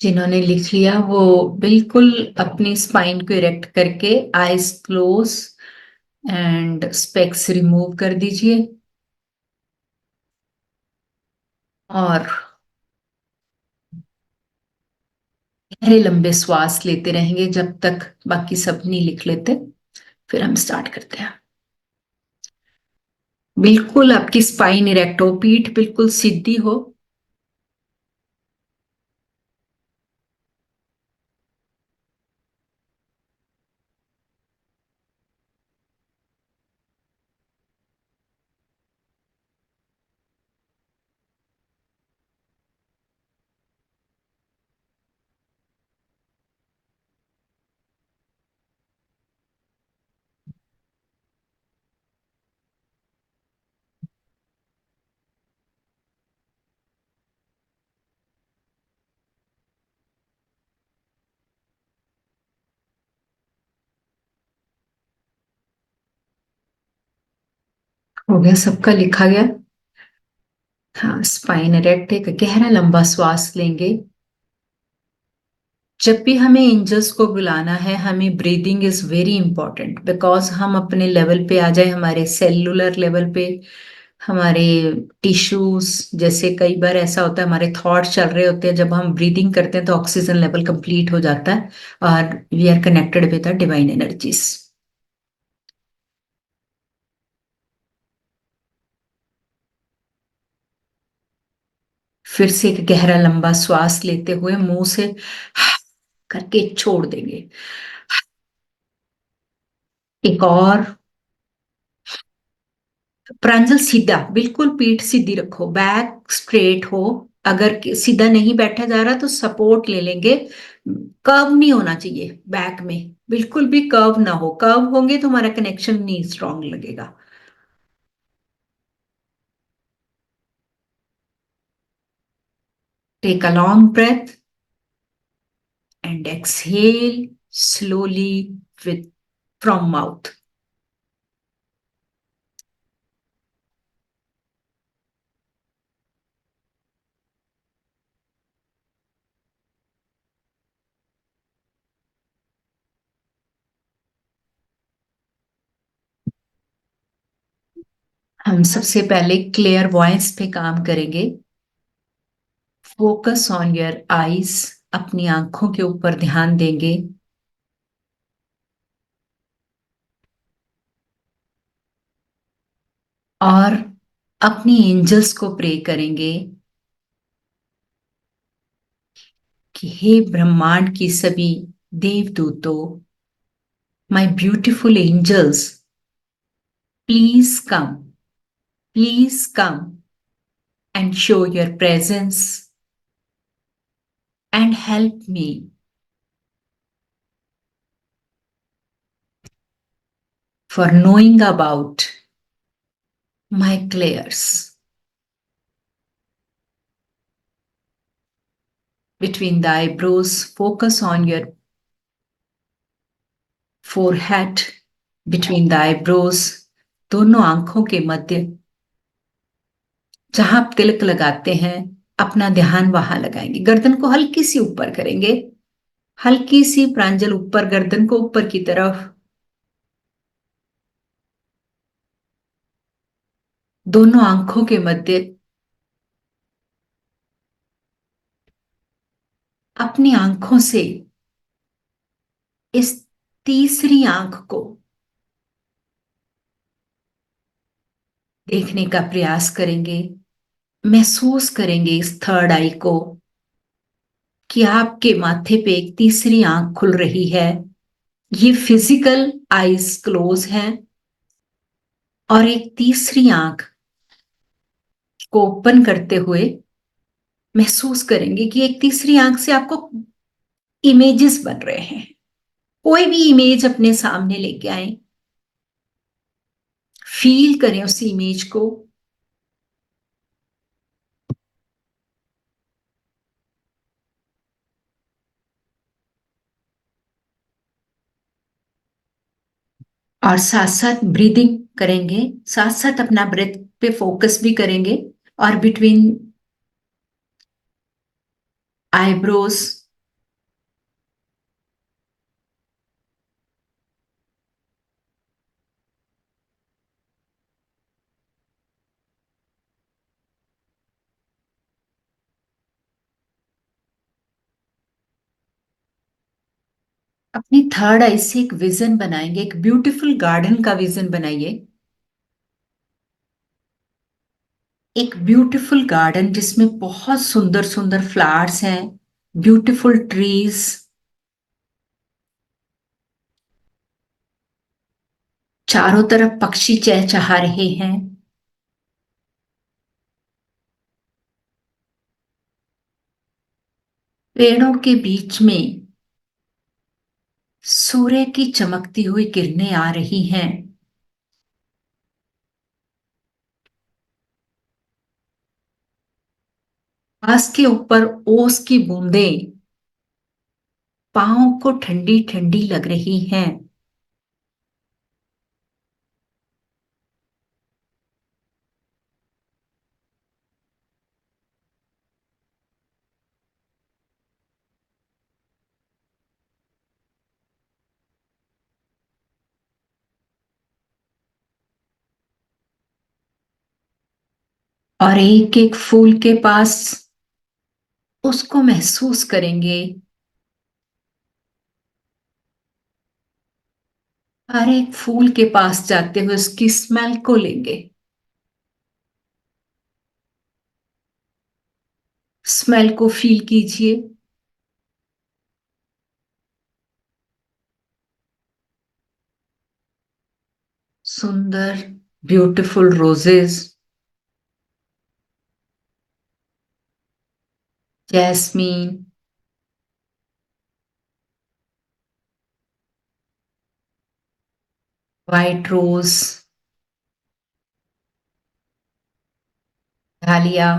जिन्होंने लिख लिया वो बिल्कुल अपनी स्पाइन को इरेक्ट करके eyes close and specs remove कर दीजिए और गहरे लंबे श्वास लेते रहेंगे जब तक बाकी सब नहीं लिख लेते। फिर हम स्टार्ट करते हैं। बिल्कुल आपकी स्पाइन इरेक्ट हो, पीठ बिल्कुल सीधी हो। हो गया, सबका लिखा गया। हाँ, स्पाइन इरेक्ट, एक गहरा लंबा श्वास लेंगे। जब भी हमें एंजल्स को बुलाना है, हमें breathing is very important, because हम अपने लेवल पे आ जाए, हमारे सेलुलर लेवल पे, हमारे टिश्यूज, जैसे कई बार ऐसा होता है हमारे थॉट चल रहे होते हैं, जब हम ब्रीदिंग करते हैं तो ऑक्सीजन लेवल कंप्लीट हो जाता है और we are connected with the divine energies. फिर से एक गहरा लंबा श्वास लेते हुए मुंह से करके छोड़ देंगे। एक और। प्रांजल सीधा, बिल्कुल पीठ सीधी रखो, बैक स्ट्रेट हो। अगर सीधा नहीं बैठा जा रहा तो सपोर्ट ले लेंगे। कर्व नहीं होना चाहिए बैक में, बिल्कुल भी कर्व ना हो। कर्व होंगे तो हमारा कनेक्शन नहीं स्ट्रांग लगेगा। Take a long breath and exhale slowly with from mouth. हम सबसे पहले क्लियर वॉइस पे काम करेंगे। फोकस ऑन योर आईज, अपनी आंखों के ऊपर ध्यान देंगे। और अपनी एंजल्स को प्रे करेंगे कि हे ब्रह्मांड की सभी देवदूतों, my beautiful angels, please come, please come and show your presence and help me for knowing about my clairs. Between the eyebrows, focus on your forehead, between the eyebrows, दोनों आंखों के मध्य, जहां आप तिलक लगाते हैं, अपना ध्यान वहां लगाएंगे। गर्दन को हल्की सी ऊपर करेंगे, हल्की सी प्रांजल ऊपर, गर्दन को ऊपर की तरफ। दोनों आंखों के मध्य अपनी आंखों से इस तीसरी आंख को देखने का प्रयास करेंगे। महसूस करेंगे इस थर्ड आई को, कि आपके माथे पे एक तीसरी आंख खुल रही है। ये फिजिकल आईज क्लोज है और एक तीसरी आंख को ओपन करते हुए महसूस करेंगे कि एक तीसरी आंख से आपको इमेजेस बन रहे हैं। कोई भी इमेज अपने सामने लेके आए, फील करें उस इमेज को। और साथ साथ ब्रीदिंग करेंगे, साथ साथ अपना ब्रेथ पे फोकस भी करेंगे। और बिटवीन आईब्रोज अपनी थर्ड आई से एक विजन बनाएंगे, एक ब्यूटीफुल गार्डन का विजन बनाइए। एक ब्यूटीफुल गार्डन जिसमें बहुत सुंदर सुंदर फ्लावर्स हैं, ब्यूटीफुल ट्रीज, चारों तरफ पक्षी चहचहा रहे हैं। पेड़ों के बीच में सूर्य की चमकती हुई किरणें आ रही हैं। घास के ऊपर ओस की बूंदें पांव को ठंडी ठंडी लग रही हैं। और एक एक फूल के पास उसको महसूस करेंगे। हर एक फूल के पास जाते हुए उसकी स्मेल को लेंगे। स्मेल को फील कीजिए। सुंदर ब्यूटीफुल रोजेस, जैस्मीन, वाइट रोज, डालिया,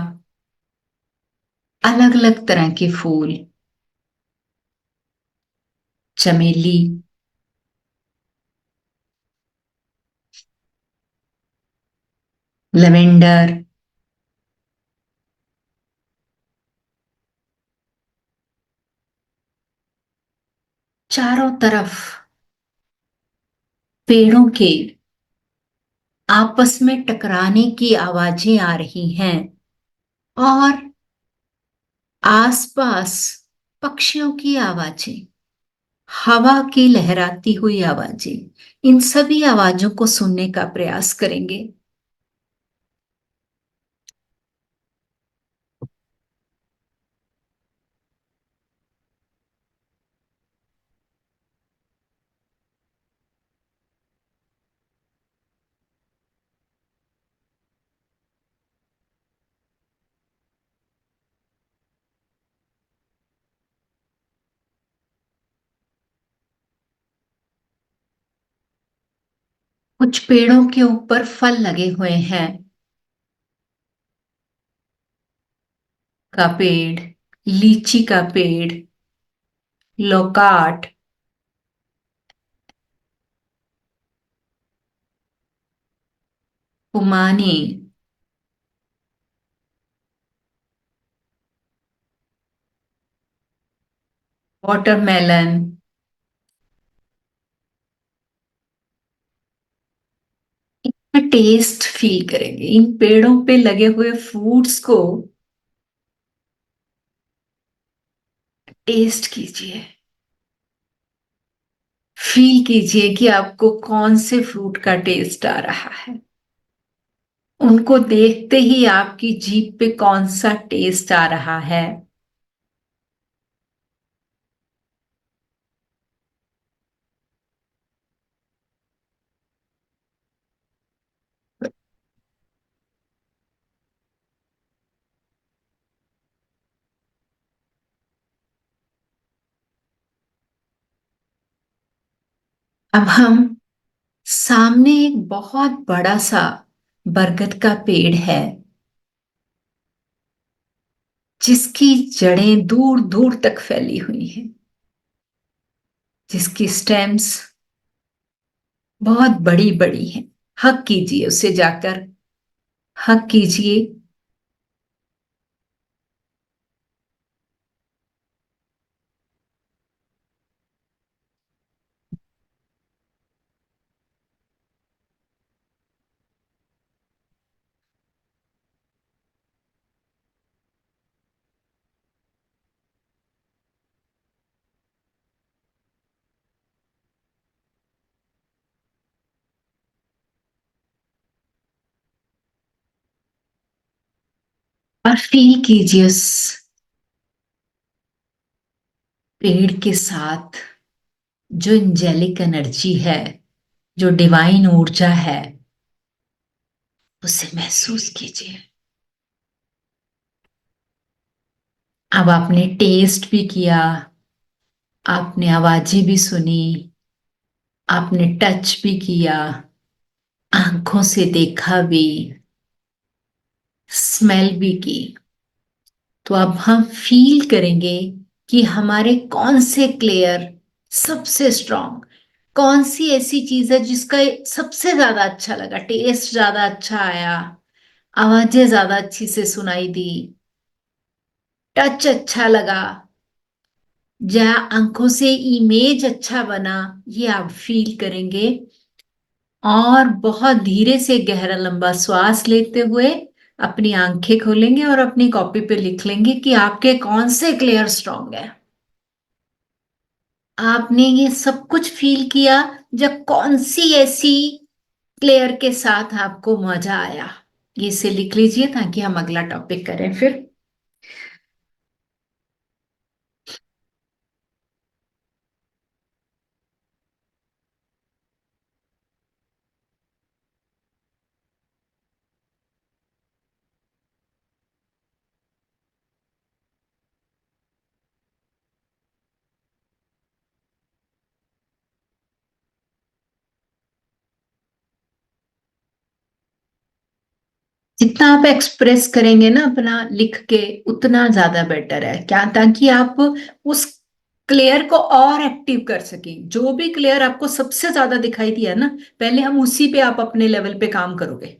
अलग अलग तरह के फूल, चमेली, लेवेंडर, चारों तरफ पेड़ों के आपस में टकराने की आवाजें आ रही हैं और आसपास पक्षियों की आवाजें, हवा की लहराती हुई आवाजें, इन सभी आवाजों को सुनने का प्रयास करेंगे। कुछ पेड़ों के ऊपर फल लगे हुए हैं। का पेड़, लीची का पेड़, लोकाट, पुमानी, वाटरमेलन। इनका टेस्ट फील करेंगे। इन पेड़ों पे लगे हुए फ्रूट्स को टेस्ट कीजिए। फील कीजिए कि आपको कौन से फ्रूट का टेस्ट आ रहा है। उनको देखते ही आपकी जीभ पे कौन सा टेस्ट आ रहा है। अब हम सामने एक बहुत बड़ा सा बरगद का पेड़ है जिसकी जड़ें दूर दूर तक फैली हुई हैं, जिसकी स्टेम्स बहुत बड़ी बड़ी हैं। हक कीजिए उसे जाकर, हक कीजिए। और फील कीजिए उस पेड़ के साथ जो एंजेलिक एनर्जी है, जो डिवाइन ऊर्जा है, उसे महसूस कीजिए। अब आपने टेस्ट भी किया, आपने आवाजें भी सुनी, आपने टच भी किया, आंखों से देखा भी, स्मेल भी की। तो अब हम फील करेंगे कि हमारे कौन से क्लेयर सबसे स्ट्रांग, कौन सी ऐसी चीज है जिसका सबसे ज्यादा अच्छा लगा, टेस्ट ज्यादा अच्छा आया, आवाजें ज्यादा अच्छी से सुनाई दी, टच अच्छा लगा, या आंखों से इमेज अच्छा बना। ये आप फील करेंगे और बहुत धीरे से गहरा लंबा श्वास लेते हुए अपनी आंखें खोलेंगे और अपनी कॉपी पे लिख लेंगे कि आपके कौन से क्लियर स्ट्रांग है। आपने ये सब कुछ फील किया, जब कौन सी ऐसी क्लियर के साथ आपको मजा आया। ये से लिख लीजिए ताकि हम अगला टॉपिक करें फिर। जितना आप एक्सप्रेस करेंगे ना अपना लिख के, उतना ज्यादा बेटर है। क्या, ताकि आप उस क्लेयर को और एक्टिव कर सकें। जो भी क्लेयर आपको सबसे ज्यादा दिखाई दिया ना, पहले हम उसी पे आप अपने लेवल पे काम करोगे।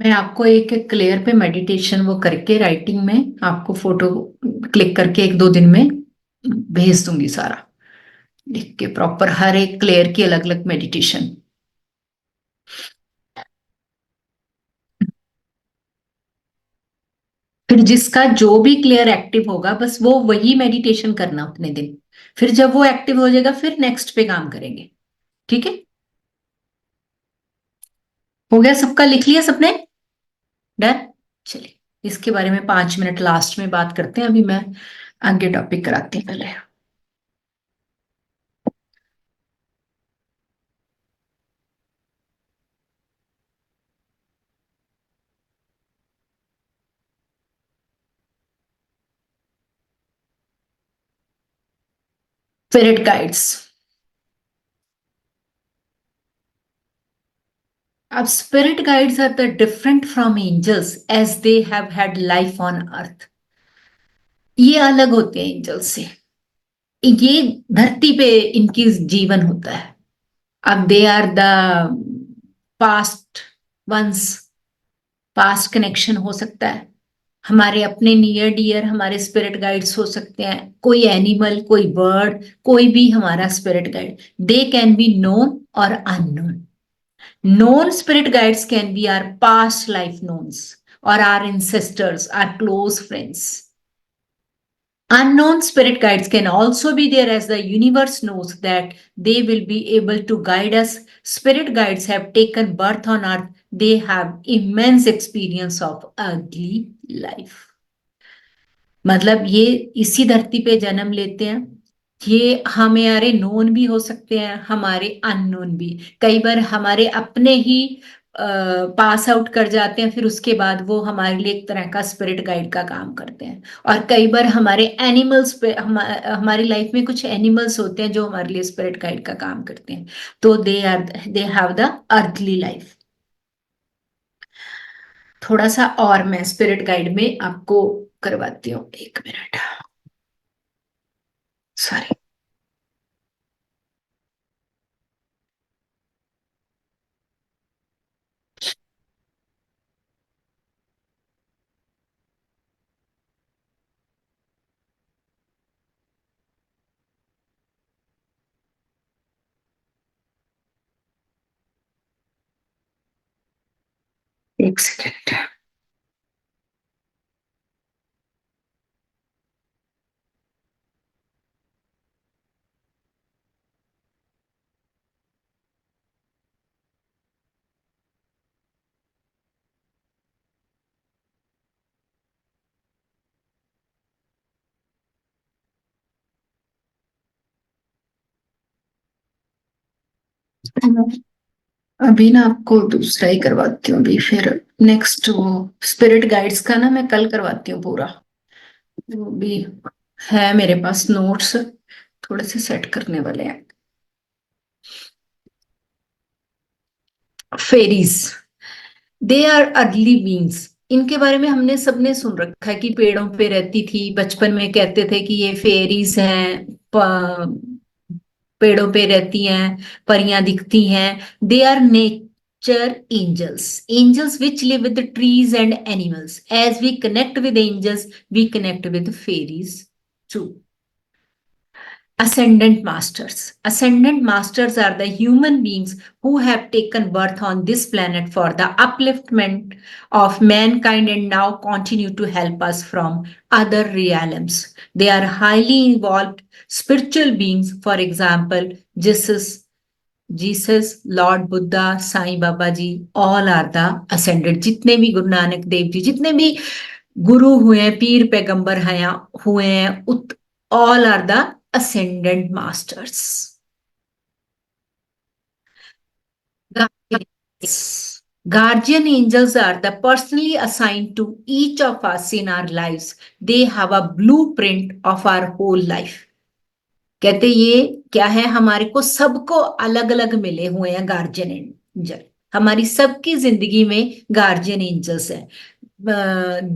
मैं आपको एक एक क्लेयर पे मेडिटेशन वो करके राइटिंग में आपको फोटो क्लिक करके एक दो दिन में भेज दूंगी, सारा लिख के प्रॉपर हर एक क्लेयर की अलग अलग मेडिटेशन। फिर जिसका जो भी क्लियर एक्टिव होगा, बस वो वही मेडिटेशन करना उतने दिन। फिर जब वो एक्टिव हो जाएगा, फिर नेक्स्ट पे काम करेंगे। ठीक है, हो गया सबका, लिख लिया सबने? डन। चलिए, इसके बारे में 5 मिनट लास्ट में बात करते हैं। अभी मैं आगे टॉपिक कराती हूँ पहले। Spirit guides. अब spirit guides are the different from angels as they have had life on earth. ये अलग होते हैं एंजल से। ये धरती पे इनकी जीवन होता है। अब they are the past ones, past connection हो सकता है। हमारे अपने नियर डियर हमारे स्पिरिट गाइड्स हो सकते हैं, कोई एनिमल, कोई बर्ड, कोई भी हमारा spirit guide. They can be known और unknown. Known spirit guides can be our past life knowns or our ancestors, our close friends. Unknown spirit guides can also be there as the universe knows that they will be able to guide us. Spirit guides have taken birth on earth. They have immense experience of ugly life. मतलब ये इसी धरती पे जन्म लेते हैं। ये हमारे नोन भी हो सकते हैं, हमारे अननोन भी। कई बार हमारे अपने ही पास आउट कर जाते हैं, फिर उसके बाद वो हमारे लिए एक तरह का स्पिरिट गाइड का काम करते हैं। और कई बार हमारे एनिमल्स पे हमारी लाइफ में कुछ एनिमल्स होते हैं जो हमारे लिए स्पिरिट गाइड का काम करते हैं। तो they have the earthly life. थोड़ा सा और मैं स्पिरिट गाइड में आपको करवाती हूँ, 1 मिनट, सॉरी। एक सेकेंड। अभी ना आपको दूसरा ही करवाती हूँ, अभी फिर नेक्स्ट वो स्पिरिट गाइड्स का ना मैं कल करवाती हूँ पूरा। वो भी है मेरे पास नोट्स, थोड़े से सेट करने वाले हैं। Fairies, they are early beings. इनके बारे में हमने सबने सुन रखा है कि पेड़ों पे रहती थी, बचपन में कहते थे कि ये फेरीज हैं, पेड़ों पे रहती हैं, परियां दिखती हैं। They are nature angels, angels which live with trees and animals. As we connect with angels we connect with fairies too. Ascendant masters. Ascendant masters are the human beings who have taken birth on this planet for the upliftment of mankind and now continue to help us from other realms. They are highly evolved spiritual beings. For example, Jesus, Lord Buddha, Sai Baba ji, all are the ascended. जितने भी गुरु नानक देव जी, जितने भी गुरु हुए हैं, पीर पैगंबर हैं हुए हैं, all are the ascendant masters. Guardian angels are the personally assigned to each of us in our lives. They have a blueprint of our whole life. कहते ये क्या है, हमारे को सबको अलग अलग मिले हुए हैं गार्जियन एंजल। हमारी सबकी जिंदगी में गार्जियन एंजल्स हैं।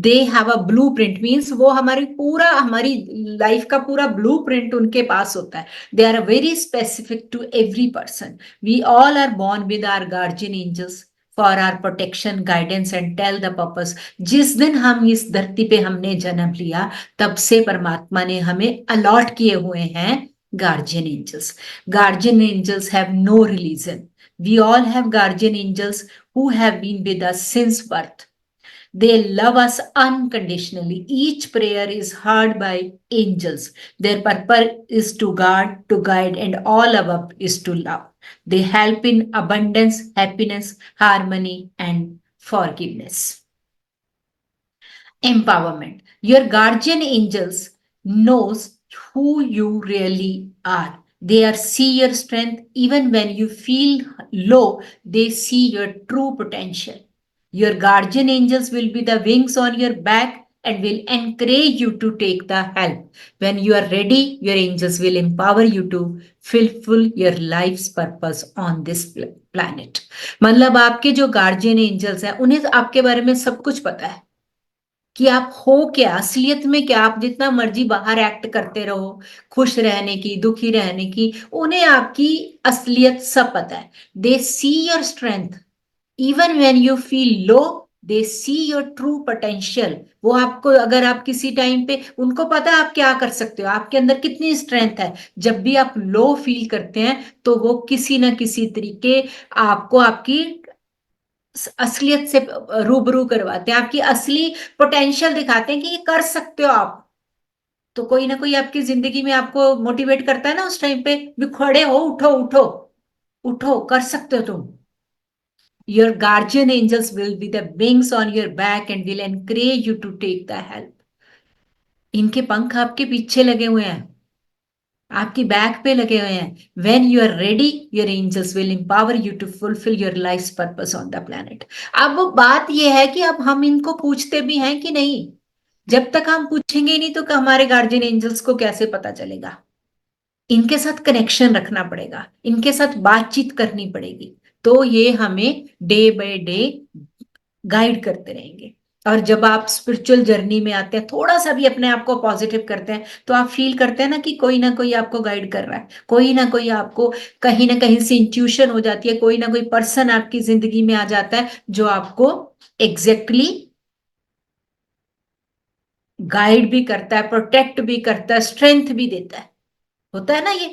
They have a blue print, means वो हमारी लाइफ का पूरा ब्लू प्रिंट उनके पास होता है। They are very specific to every person. We all are born with our guardian angels for our protection, guidance and tell the purpose. जिस दिन हम इस धरती पे हमने जन्म लिया तब से परमात्मा ने हमें अलॉट किए हुए हैं guardian angels. Guardian angels have no religion. We all have guardian angels who have been with us since birth. They love us unconditionally. Each prayer is heard by angels. Their purpose is to guard, to guide, and all above is to love. They help in abundance, happiness, harmony, and forgiveness. Empowerment. Your guardian angels knows who you really are. They are see your strength even when you feel low. They see your true potential. Your guardian angels will be the wings on your back and will encourage you to take the help. When you are ready, your angels will empower you to fulfill your life's purpose on this planet. मतलब आपके जो guardian angels हैं उन्हें आपके बारे में सब कुछ पता है कि आप हो क्या, असलियत में क्या। आप जितना मर्जी बाहर एक्ट करते रहो, खुश रहने की, दुखी रहने की, उन्हें आपकी असलियत सब पता है। They see your strength even when you feel low. They see your true potential. वो आपको, अगर आप किसी टाइम पे, उनको पता है आप क्या कर सकते हो, आपके अंदर कितनी स्ट्रेंथ है। जब भी आप लो फील करते हैं तो वो किसी ना किसी तरीके आपको आपकी असलियत से रूबरू करवाते हैं, आपकी असली पोटेंशियल दिखाते हैं कि ये कर सकते हो आप। तो कोई ना कोई आपकी जिंदगी में आपको मोटिवेट करता है ना उस टाइम पे भी, खड़े हो, उठो उठो उठो, कर सकते हो तुम। Your guardian angels will be the wings on your back and will encourage you to take the help. इनके पंख आपके पीछे लगे हुए हैं, आपकी बैक पे लगे हुए हैं। When you are ready, your angels will empower you to fulfill your life's purpose on the planet. अब बात यह है कि अब हम इनको पूछते भी हैं कि नहीं। जब तक हम पूछेंगे ही नहीं तो हमारे गार्जियन एंजल्स को कैसे पता चलेगा। इनके साथ कनेक्शन रखना पड़ेगा, इनके साथ बातचीत करनी पड़ेगी, तो ये हमें डे बाय डे गाइड करते रहेंगे। और जब आप स्पिरिचुअल जर्नी में आते हैं, थोड़ा सा भी अपने आप को पॉजिटिव करते हैं, तो आप फील करते हैं ना कि कोई ना कोई आपको गाइड कर रहा है, कोई ना कोई आपको कहीं ना कहीं से इंट्यूशन हो जाती है, कोई ना कोई पर्सन आपकी जिंदगी में आ जाता है जो आपको एग्जैक्टली गाइड भी करता है, प्रोटेक्ट भी करता है, स्ट्रेंथ भी देता है। होता है ना ये।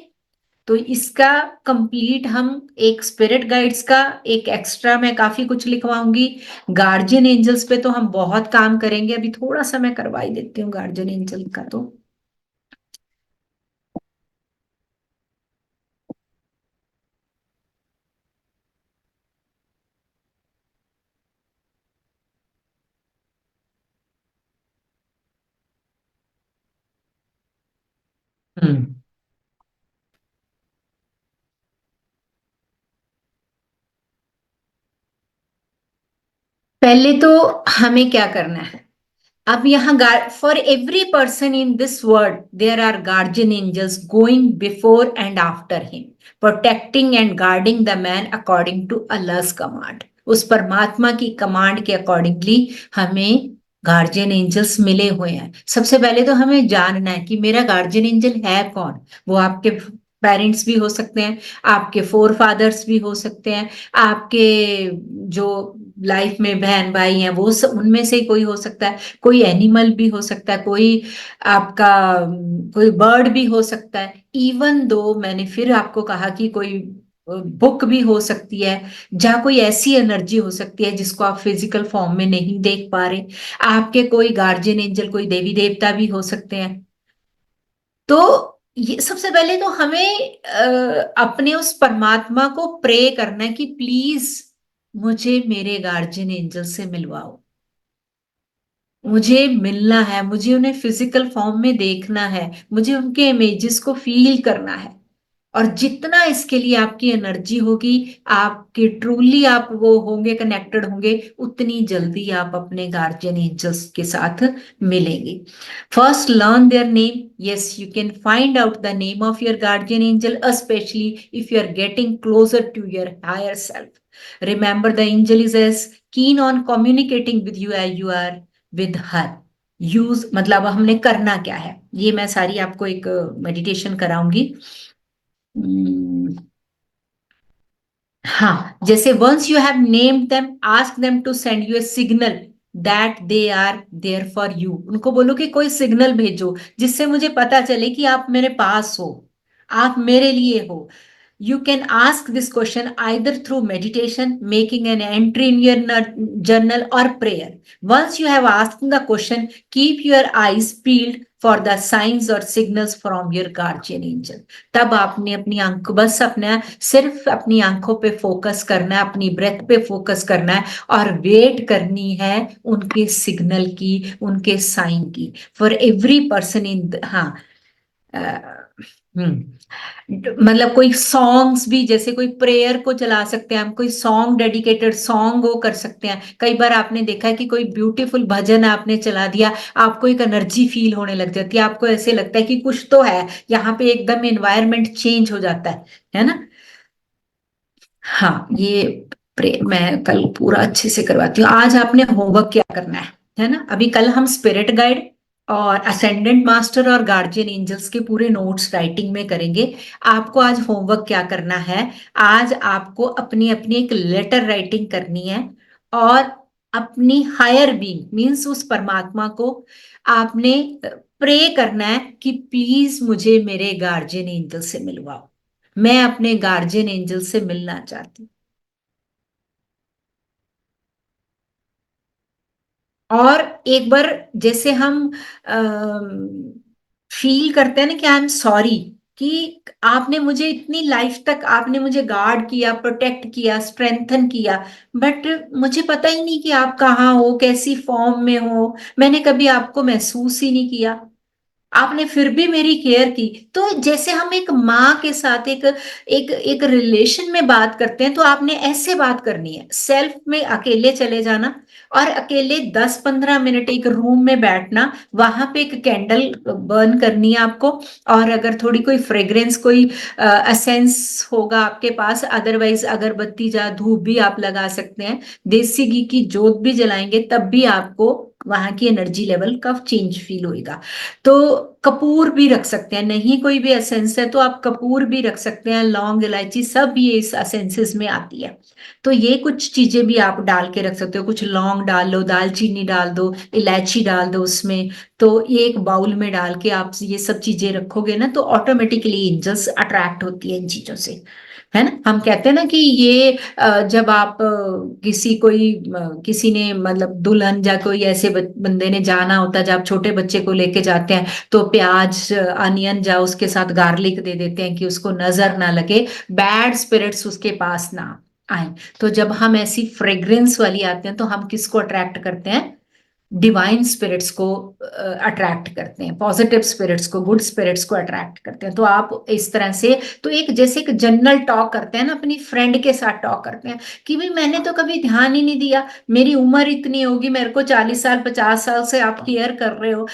तो इसका कंप्लीट हम एक स्पिरिट गाइड्स का एक एक्स्ट्रा मैं काफी कुछ लिखवाऊंगी। गार्जियन एंजल्स पे तो हम बहुत काम करेंगे, अभी थोड़ा सा मैं करवा ही देती हूँ गार्जियन एंजल का। तो हम्म पहले तो हमें क्या करना है, अब यहाँ for every person in this world there are guardian angels going before and after him, protecting and guarding the man according to Allah's command. उस परमात्मा की कमांड के अकॉर्डिंगली हमें गार्जियन एंजल्स मिले हुए हैं। सबसे पहले तो हमें जानना है कि मेरा गार्जियन एंजल है कौन। वो आपके पेरेंट्स भी हो सकते हैं, आपके फोर फादर्स भी हो सकते हैं, आपके जो लाइफ में बहन भाई हैं वो उनमें से कोई हो सकता है, कोई एनिमल भी हो सकता है, कोई आपका कोई बर्ड भी हो सकता है। इवन दो मैंने फिर आपको कहा कि कोई बुक भी हो सकती है, जहाँ कोई ऐसी एनर्जी हो सकती है जिसको आप फिजिकल फॉर्म में नहीं देख पा रहे। आपके कोई गार्जियन एंजल, कोई देवी देवता भी हो सकते हैं। तो ये सबसे पहले तो हमें अपने उस परमात्मा को प्रे करना है कि प्लीज मुझे मेरे गार्जियन एंजल से मिलवाओ। मुझे मिलना है, मुझे उन्हें फिजिकल फॉर्म में देखना है, मुझे उनके इमेजेस को फील करना है। और जितना इसके लिए आपकी एनर्जी होगी, आपके ट्रूली आप वो होंगे, कनेक्टेड होंगे, उतनी जल्दी आप अपने गार्जियन एंजल्स के साथ मिलेंगे। First learn their name. Yes, you can find out the name of your guardian angel, specially if you are getting closer to your higher self. Remember the angel is as keen on communicating with you as you are with her। Use मतलब हमने करना क्या है, ये मैं सारी आपको एक मेडिटेशन कराऊंगी। हाँ, जैसे once you have named them, ask them to send you a signal that they are there for you. उनको बोलो कि कोई सिग्नल भेजो जिससे मुझे पता चले कि आप मेरे पास हो, आप मेरे लिए हो। You can ask this question either through meditation, making an entry in your journal, or prayer. Once you have asked the question, keep your eyes peeled for the signs or signals from your guardian angel। तब आपने अपनी आंख बस अपना सिर्फ अपनी आंखों पे फोकस करना है, अपनी ब्रेथ पे फोकस करना है और वेट करनी है उनके सिग्नल की, उनके साइन की। फॉर एवरी पर्सन इन हाँ मतलब कोई सॉन्ग्स भी, जैसे कोई प्रेयर को चला सकते हैं हम, कोई सॉन्ग डेडिकेटेड सॉन्ग वो कर सकते हैं। कई बार आपने देखा है कि कोई ब्यूटीफुल भजन आपने चला दिया, आपको एक एनर्जी फील होने लग जाती है, आपको ऐसे लगता है कि कुछ तो है यहाँ पे, एकदम एनवायरनमेंट चेंज हो जाता है ना। हाँ, ये मैं कल पूरा अच्छे से करवाती हूँ। आज आपने होमवर्क क्या करना है ना। अभी कल हम स्पिरिट गाइड और असेंडेंट मास्टर और गार्जियन एंजल्स के पूरे नोट्स राइटिंग में करेंगे। आपको आज होमवर्क क्या करना है, आज आपको अपनी अपनी एक लेटर राइटिंग करनी है और अपनी हायर बीइंग मीन्स उस परमात्मा को आपने प्रे करना है कि प्लीज मुझे मेरे गार्जियन एंजल से मिलवाओ, मैं अपने गार्जियन एंजल से मिलना चाहती हूँ। और एक बार जैसे हम फील करते हैं ना कि आई एम सॉरी, कि आपने मुझे इतनी लाइफ तक आपने मुझे गार्ड किया, प्रोटेक्ट किया, स्ट्रेंथन किया, बट मुझे पता ही नहीं कि आप कहाँ हो, कैसी फॉर्म में हो, मैंने कभी आपको महसूस ही नहीं किया, आपने फिर भी मेरी केयर की। तो जैसे हम एक माँ के साथ एक एक एक रिलेशन में बात करते हैं, तो आपने ऐसे बात करनी है। सेल्फ में अकेले चले जाना और अकेले 10-15 मिनट एक रूम में बैठना, वहां पे एक कैंडल बर्न करनी है आपको। और अगर थोड़ी कोई फ्रेग्रेंस, कोई असेंस होगा आपके पास, अदरवाइज अगरबत्ती या धूप भी आप लगा सकते हैं। देसी घी की जोत भी जलाएंगे तब भी आपको वहां की एनर्जी लेवल का चेंज फील होएगा। तो कपूर भी रख सकते हैं, नहीं कोई भी एसेंस है तो आप कपूर भी रख सकते हैं, लौंग इलायची सब ये इस एसेंसेस में आती है। तो ये कुछ चीजें भी आप डाल के रख सकते हो, कुछ लौंग डाल लो, दालचीनी डाल दो, इलायची डाल दो उसमें। तो ये एक बाउल में डाल के आप ये सब चीजें रखोगे ना, तो ऑटोमेटिकली एंजल्स अट्रैक्ट होती है इन चीजों से, है ना। हम कहते हैं ना कि ये जब आप किसी ने मतलब दुल्हन या कोई ऐसे बंदे ने जाना होता है, जब आप छोटे बच्चे को लेके जाते हैं तो प्याज अनियन या उसके साथ गार्लिक दे देते हैं कि उसको नजर ना लगे, बैड स्पिरिट्स उसके पास ना आए। तो जब हम ऐसी फ्रेग्रेंस वाली आते हैं तो हम किसको अट्रैक्ट करते हैं, डिवाइन स्पिरिट्स को अट्रैक्ट करते हैं, पॉजिटिव स्पिरिट्स को, गुड स्पिरिट्स को अट्रैक्ट करते हैं। तो आप इस तरह से, तो एक जैसे एक जनरल टॉक करते हैं ना, अपनी फ्रेंड के साथ टॉक करते हैं कि भाई मैंने तो कभी ध्यान ही नहीं दिया, मेरी उम्र इतनी होगी, मेरे को 40 साल 50 साल से आप केयर कर रहे हो।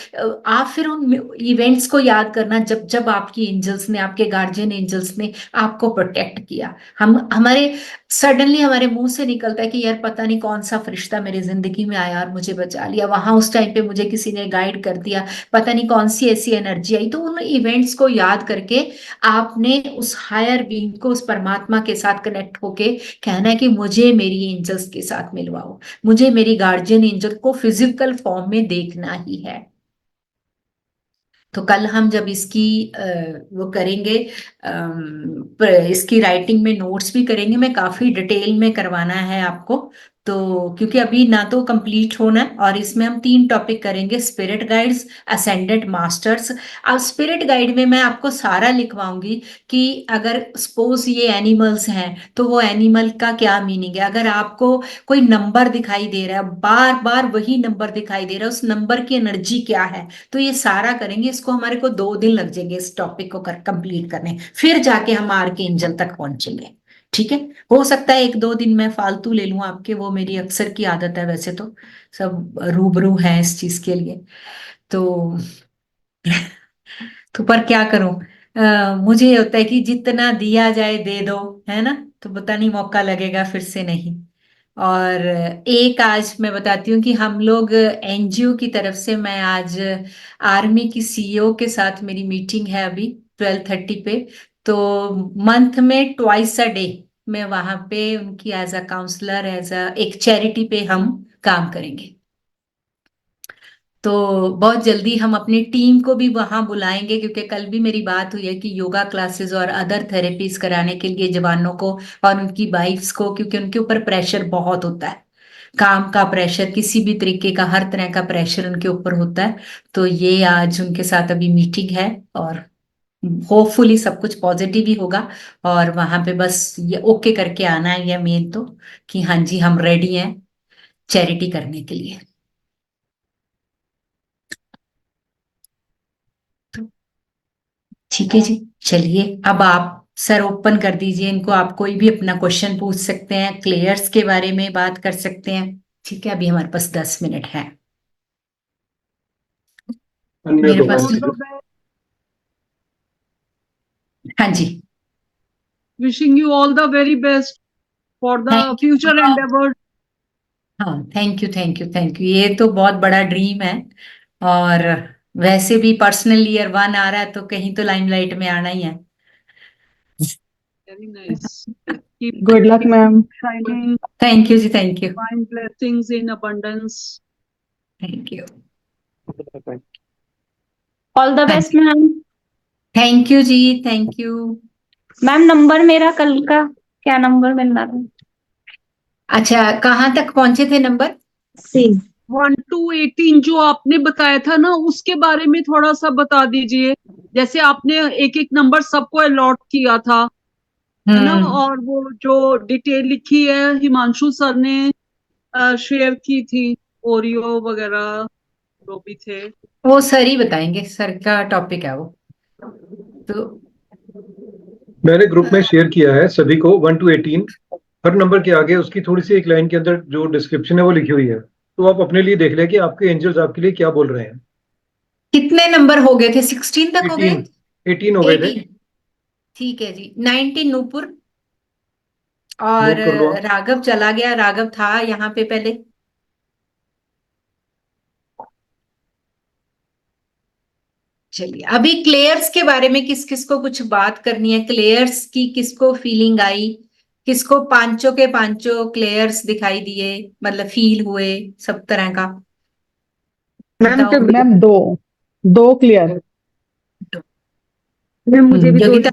आप फिर उन इवेंट्स को याद करना जब जब आपकी एंजल्स ने, आपके गार्जियन एंजल्स ने आपको प्रोटेक्ट किया। हमारे सडनली हमारे मुंह से निकलता है कि यार पता नहीं कौन सा फरिश्ता मेरी जिंदगी में आया और मुझे बचा लिया, वहां उस टाइम पे मुझे किसी ने गाइड कर दिया, पता नहीं कौन सी ऐसी एनर्जी आई। तो उन इवेंट्स को याद करके आपने उस हायर बीइंग को, उस परमात्मा के साथ कनेक्ट होके कहना है कि मुझे मेरी एंजल्स के साथ मिलवाओ, मुझे मेरी गार्जियन एंजल को फिजिकल फॉर्म में देखना ही है। तो कल हम जब इसकी वो करेंगे, इसकी राइटिंग में नोट्स भी करेंगे, मैं काफी डिटेल में करवाना है आपको। तो क्योंकि अभी ना तो कंप्लीट होना है, और इसमें हम 3 टॉपिक करेंगे, स्पिरिट गाइड्स, असेंडेड मास्टर्स। अब स्पिरिट गाइड में मैं आपको सारा लिखवाऊंगी कि अगर सपोज ये एनिमल्स हैं तो वो एनिमल का क्या मीनिंग है, अगर आपको कोई नंबर दिखाई दे रहा है, बार बार वही नंबर दिखाई दे रहा है, उस नंबर की एनर्जी क्या है, तो ये सारा करेंगे। इसको हमारे को 2 दिन लग जाएंगे इस टॉपिक को कंप्लीट करने, फिर जाके हम आर्क एंजल तक पहुंचेंगे। ठीक है, हो सकता है 1-2 दिन मैं फालतू ले लूं आपके, वो मेरी अक्सर की आदत है, वैसे तो सब रूबरू है इस चीज के लिए। तो तो पर क्या करूं, मुझे ये होता है कि जितना दिया जाए दे दो, है ना। तो पता नहीं मौका लगेगा फिर से नहीं। और एक आज मैं बताती हूँ कि हम लोग एनजीओ की तरफ से, मैं आज आर्मी की सीईओ के साथ मेरी मीटिंग है अभी 12:30 पे। तो मंथ में ट्वाइस अ डे मैं वहां पे उनकी as a counsellor, as a एक चैरिटी पे हम काम करेंगे। तो बहुत जल्दी हम अपनी टीम को भी वहां बुलाएंगे, क्योंकि कल भी मेरी बात हुई है कि योगा क्लासेस और अदर थेरेपीज कराने के लिए जवानों को और उनकी वाइफ्स को, क्योंकि उनके ऊपर प्रेशर बहुत होता है, काम का प्रेशर, किसी भी तरीके का, हर तरह का प्रेशर उनके ऊपर होता है। तो ये आज उनके साथ अभी मीटिंग है, और होपफुली सब कुछ पॉजिटिव ही होगा। और वहां पे बस ये ओके करके आना है, ये मेन तो, कि हाँ जी हम रेडी हैं चैरिटी करने के लिए। ठीक है जी, चलिए अब आप सर ओपन कर दीजिए इनको, आप कोई भी अपना क्वेश्चन पूछ सकते हैं, क्लेयर्स के बारे में बात कर सकते हैं। ठीक है, अभी हमारे पास 10 मिनट है। अनम्यूट मेरे होगा पास, इनसे। हाँ जी, Wishing you all the very best for the thank future you. endeavors. हाँ, thank you thank you thank you, ये तो बहुत बड़ा ड्रीम है। और वैसे भी पर्सनल ईयर 1 आ रहा है, तो कहीं तो लाइमलाइट में आना ही है। Very nice. Keep Good luck, ma'am. shining, thank you जी, thank you, find blessings in abundance. Thank you. All the best ma'am. Thank you जी, थैंक यू। मैम नंबर मेरा कल का क्या नंबर मिलना था? अच्छा, कहाँ तक पहुंचे थे नंबर? सी 1 to 18 जो आपने बताया था ना, उसके बारे में थोड़ा सा बता दीजिए। जैसे आपने एक एक नंबर सबको अलॉट किया था, है ना, और वो जो डिटेल लिखी है हिमांशु सर ने शेयर की थी, ओरियो वगैरह जो भी थे। वो सर ही बताएंगे, सर का टॉपिक है वो। तो मैंने ग्रुप में शेयर किया है सभी को 1 to 18। हर नंबर के आगे उसकी थोड़ी सी एक लाइन के अंदर जो डिस्क्रिप्शन है वो लिखी हुई है, तो आप अपने लिए देख लें कि आपके एंजल्स आपके लिए क्या बोल रहे हैं। कितने नंबर हो गए थे? 16 तक हो गए? 18 हो गए थे। 18, ठीक है जी। 19 नूपुर, और नोट कर लो आप। राघव चला गया, राघव था यहाँ पे पहले। चलिए, अभी क्लेयर्स के बारे में किस किस को कुछ बात करनी है? क्लेयर्स की किसको फीलिंग आई? किसको पांचों के पांचों क्लेयर्स दिखाई दिए, मतलब फील हुए सब तरह का? मैम बताओ। जब मैम दो क्लियर। मैम मुझे भी दो योगिता।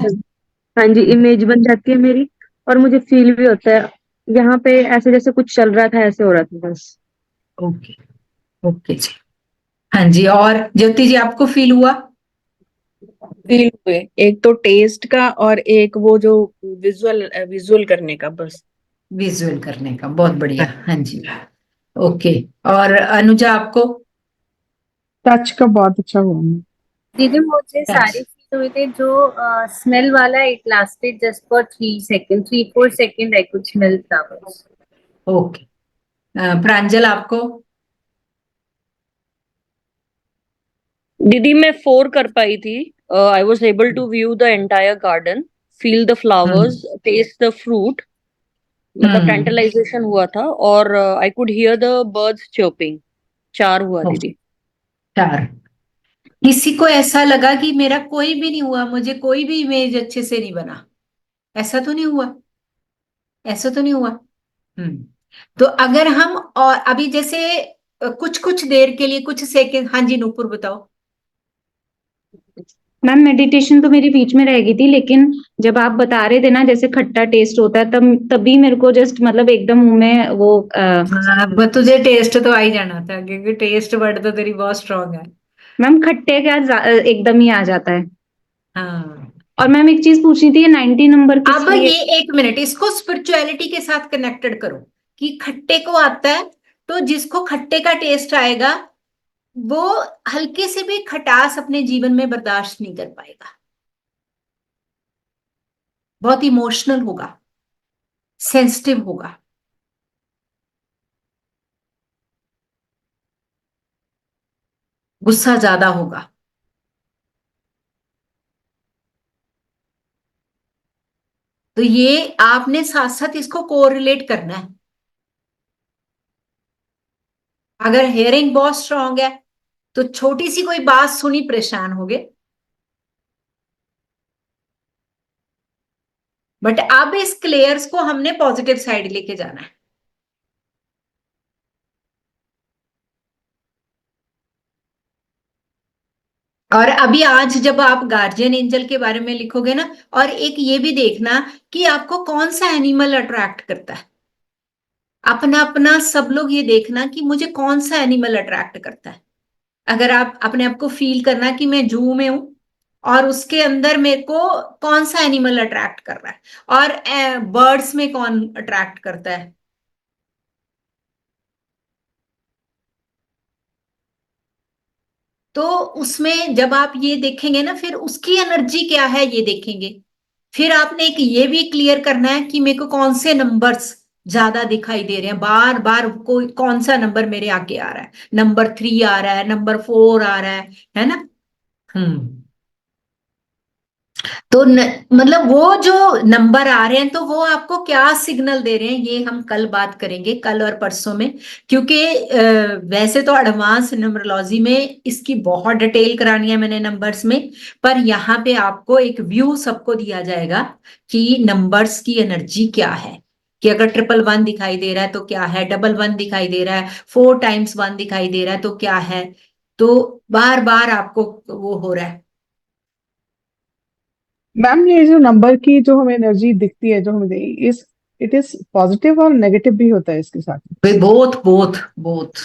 हाँ जी, इमेज बन जाती है मेरी, और मुझे फील भी होता है यहाँ पे ऐसे जैसे कुछ चल रहा था, ऐसे हो रहा था बस। ओके। ओके जी। हाँ जी, और ज्योति जी आपको फील हुआ? फील हुए, एक तो टेस्ट का और एक वो जो विजुअल विजुअल करने का, बस। विजुअल करने का, बहुत बढ़िया। हाँ जी। ओके। और अनुजा आपको? टच का बहुत अच्छा हुआ मैम। दीदी मुझे टच। सारे फील हुए थे। जो स्मेल वाला, it lasted just for 3 second, 3-4 second I could smell flowers. Okay. Pranjal आपको? दीदी मैं 4 कर पाई थी। I was able to view the entire garden, feel the flowers, taste the fruit, मतलब टेंटलाइजेशन हुआ था, और I could hear the birds chirping. 4 हुआ दीदी। 4। किसी को ऐसा लगा कि मेरा कोई भी नहीं हुआ, मुझे कोई भी इमेज अच्छे से नहीं बना? ऐसा तो नहीं हुआ? ऐसा तो नहीं हुआ? हम्म। तो अगर हम, और अभी जैसे कुछ कुछ देर के लिए, कुछ सेकंड, हाँ जी नूपुर बताओ। मैम मेडिटेशन तो मेरी बीच में रह गई थी, लेकिन जब आप बता रहे थे ना जैसे खट्टा टेस्ट होता है, तभी मेरे को जस्ट मतलब एकदम मुंह में वो अब तुझे टेस्ट तो आ ही जाना था, क्योंकि टेस्ट वर्ड तो तेरी बहुत स्ट्रांग है। मैम खट्टे का एकदम ही आ जाता है। हाँ। और मैम एक चीज पूछनी थी, ये 90 नंबर किस अब लिए? ये 1 मिनट, इसको स्पिरिचुअलिटी के साथ कनेक्टेड करो कि खट्टे को आता है, तो जिसको खट्टे का टेस्ट आएगा वो हल्के से भी खटास अपने जीवन में बर्दाश्त नहीं कर पाएगा, बहुत इमोशनल होगा, सेंसिटिव होगा, गुस्सा ज्यादा होगा। तो ये आपने साथ साथ इसको कोरिलेट करना है। अगर हेयरिंग बहुत स्ट्रांग है तो छोटी सी कोई बात सुनी परेशान होगे, बट अब इस क्लेयर्स को हमने पॉजिटिव साइड लेके जाना है। और अभी आज जब आप गार्जियन एंजल के बारे में लिखोगे ना, और एक ये भी देखना कि आपको कौन सा एनिमल अट्रैक्ट करता है। अपना अपना सब लोग ये देखना कि मुझे कौन सा एनिमल अट्रैक्ट करता है। अगर आप अपने आप को फील करना कि मैं जू में हूं और उसके अंदर मेरे को कौन सा एनिमल अट्रैक्ट कर रहा है, और बर्ड्स में कौन अट्रैक्ट करता है। तो उसमें जब आप ये देखेंगे ना, फिर उसकी एनर्जी क्या है ये देखेंगे। फिर आपने एक ये भी क्लियर करना है कि मेरे को कौन से नंबर्स ज्यादा दिखाई दे रहे हैं, बार बार कोई कौन सा नंबर मेरे आगे आ रहा है। नंबर 3 आ रहा है, नंबर 4 आ रहा है ना? तो मतलब वो जो नंबर आ रहे हैं, तो वो आपको क्या सिग्नल दे रहे हैं, ये हम कल बात करेंगे, कल और परसों में। क्योंकि वैसे तो एडवांस न्यूमरोलॉजी में इसकी बहुत डिटेल करानी है मैंने नंबर्स में, पर यहाँ पे आपको एक व्यू सबको दिया जाएगा कि नंबर्स की एनर्जी क्या है। कि अगर 111 दिखाई दे रहा है तो क्या है, 11 दिखाई दे रहा है, 4 टाइम्स 1 दिखाई दे रहा है तो क्या है। तो बार बार आपको वो हो रहा है। मैम ये जो नंबर की जो हमें एनर्जी दिखती है, जो हमें इस इट इज पॉजिटिव और नेगेटिव भी होता है इसके साथ? Both both both.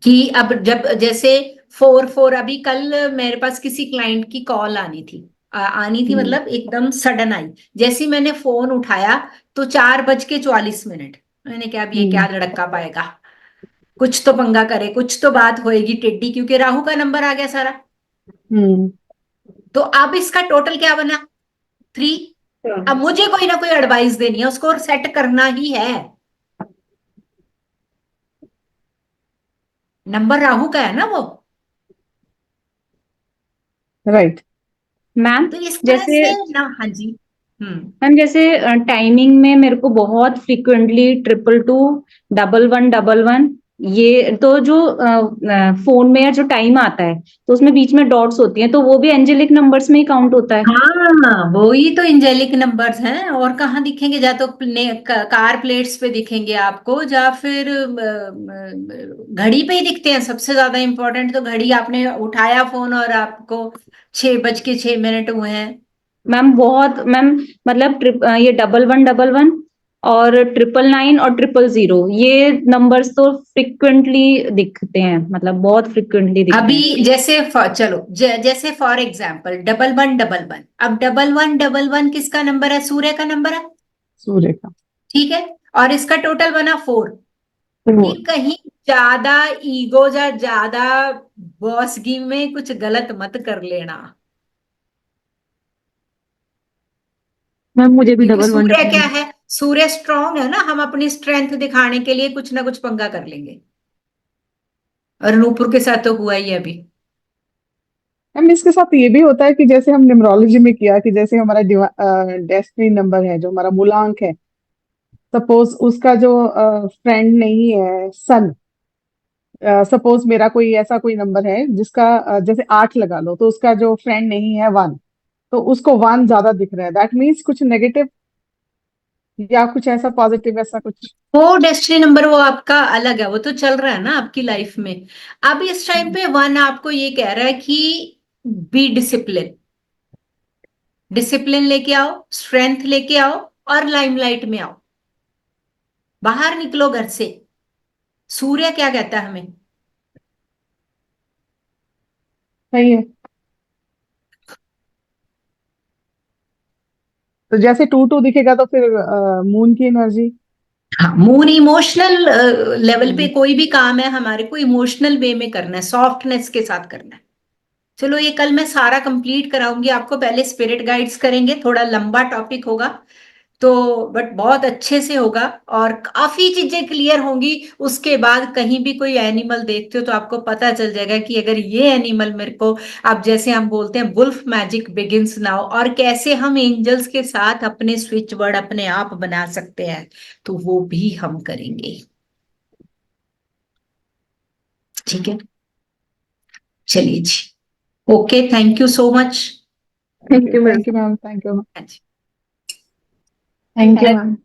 कि अब जब जैसे 4-4, अभी कल मेरे पास किसी क्लाइंट की कॉल आनी थी, आनी थी मतलब एकदम सडन आई। जैसे ही मैंने फोन उठाया तो 4:44। मैंने कहा अब ये क्या लड़का पाएगा, कुछ तो पंगा करे, कुछ तो बात होएगी टेढ़ी, क्योंकि राहु का नंबर आ गया सारा। तो अब इसका टोटल क्या बना? 3। अब मुझे कोई ना कोई एडवाइस देनी है, उसको सेट करना ही है। नंबर राहु का है ना वो। राइट मैम तो इस तरह जैसे से ना, हाँ जी। मैम जैसे टाइमिंग में मेरे को बहुत फ्रिक्वेंटली 222, 1111 ये तो जो फोन में जो टाइम आता है तो उसमें बीच में डॉट्स होती हैं, तो वो भी एंजेलिक नंबर्स में ही काउंट होता है? हाँ, वो ही तो एंजेलिक नंबर्स हैं। और कहाँ दिखेंगे? या तो कार प्लेट्स पे दिखेंगे आपको, या फिर घड़ी पे ही दिखते हैं। सबसे ज्यादा इंपॉर्टेंट तो घड़ी, आपने उठाया फोन और आपको 6:06 हुए हैं। मैम मतलब ये 1111 और 999 और 000 ये नंबर्स तो फ्रिक्वेंटली दिखते हैं, मतलब बहुत फ्रिक्वेंटली दिखते हैं। अभी जैसे चलो जैसे फॉर एग्जाम्पल 1111। अब 1111 किसका नंबर है? सूर्य का नंबर है। सूर्य का। ठीक है, और इसका टोटल बना 4। तो कि कहीं ज्यादा ईगो या ज्यादा बॉसगी में कुछ गलत मत कर लेना। मैम मुझे भी क्योंकि 1111 सूर्य क्या है? सूर्य स्ट्रांग है ना। हम अपनी स्ट्रेंथ दिखाने के लिए कुछ ना कुछ पंगा कर लेंगे, और नूपुर के साथ तो हुआ ही है अभी। मैम इसके साथ ये भी होता है कि जैसे हम न्यूमरोलॉजी में किया कि जैसे हमारा डेस्टिनी नंबर है, जो हमारा मूलांक है, सपोज उसका जो फ्रेंड नहीं है सन, सपोज मेरा कोई ऐसा कोई नंबर है जिसका जैसे 8 लगा लो, तो उसका जो फ्रेंड नहीं है 1, तो उसको 1 ज्यादा दिख रहा है, दैट मीन्स कुछ नेगेटिव या कुछ ऐसा पॉजिटिव, ऐसा कुछ। वो डेस्टिनी नंबर वो आपका अलग है, वो तो चल रहा है ना आपकी लाइफ में। अब इस टाइम पे 1 आपको ये कह रहा है कि बी डिसिप्लिन। डिसिप्लिन लेके आओ, स्ट्रेंथ लेके आओ, और लाइमलाइट में आओ। बाहर निकलो घर से। सूर्य क्या कहता है हमें? सही है। तो जैसे 2 दिखेगा तो फिर मून की एनर्जी। हाँ, मून इमोशनल लेवल पे कोई भी काम है हमारे को इमोशनल वे में करना है, सॉफ्टनेस के साथ करना है। चलो ये कल मैं सारा कंप्लीट कराऊंगी आपको। पहले स्पिरिट गाइड्स करेंगे, थोड़ा लंबा टॉपिक होगा तो, बट बहुत अच्छे से होगा और काफी चीजें क्लियर होंगी। उसके बाद कहीं भी कोई एनिमल देखते हो तो आपको पता चल जाएगा कि अगर ये एनिमल मेरे को, अब जैसे हम बोलते हैं वुल्फ मैजिक बिगिंस नाउ, और कैसे हम एंजल्स के साथ अपने स्विच वर्ड अपने आप बना सकते हैं, तो वो भी हम करेंगे। ठीक है, चलिए ji. Okay, thank you so much. Thank you ma'am. Thank you ma'am, thank you. हाँ जी। Thank you ma'am.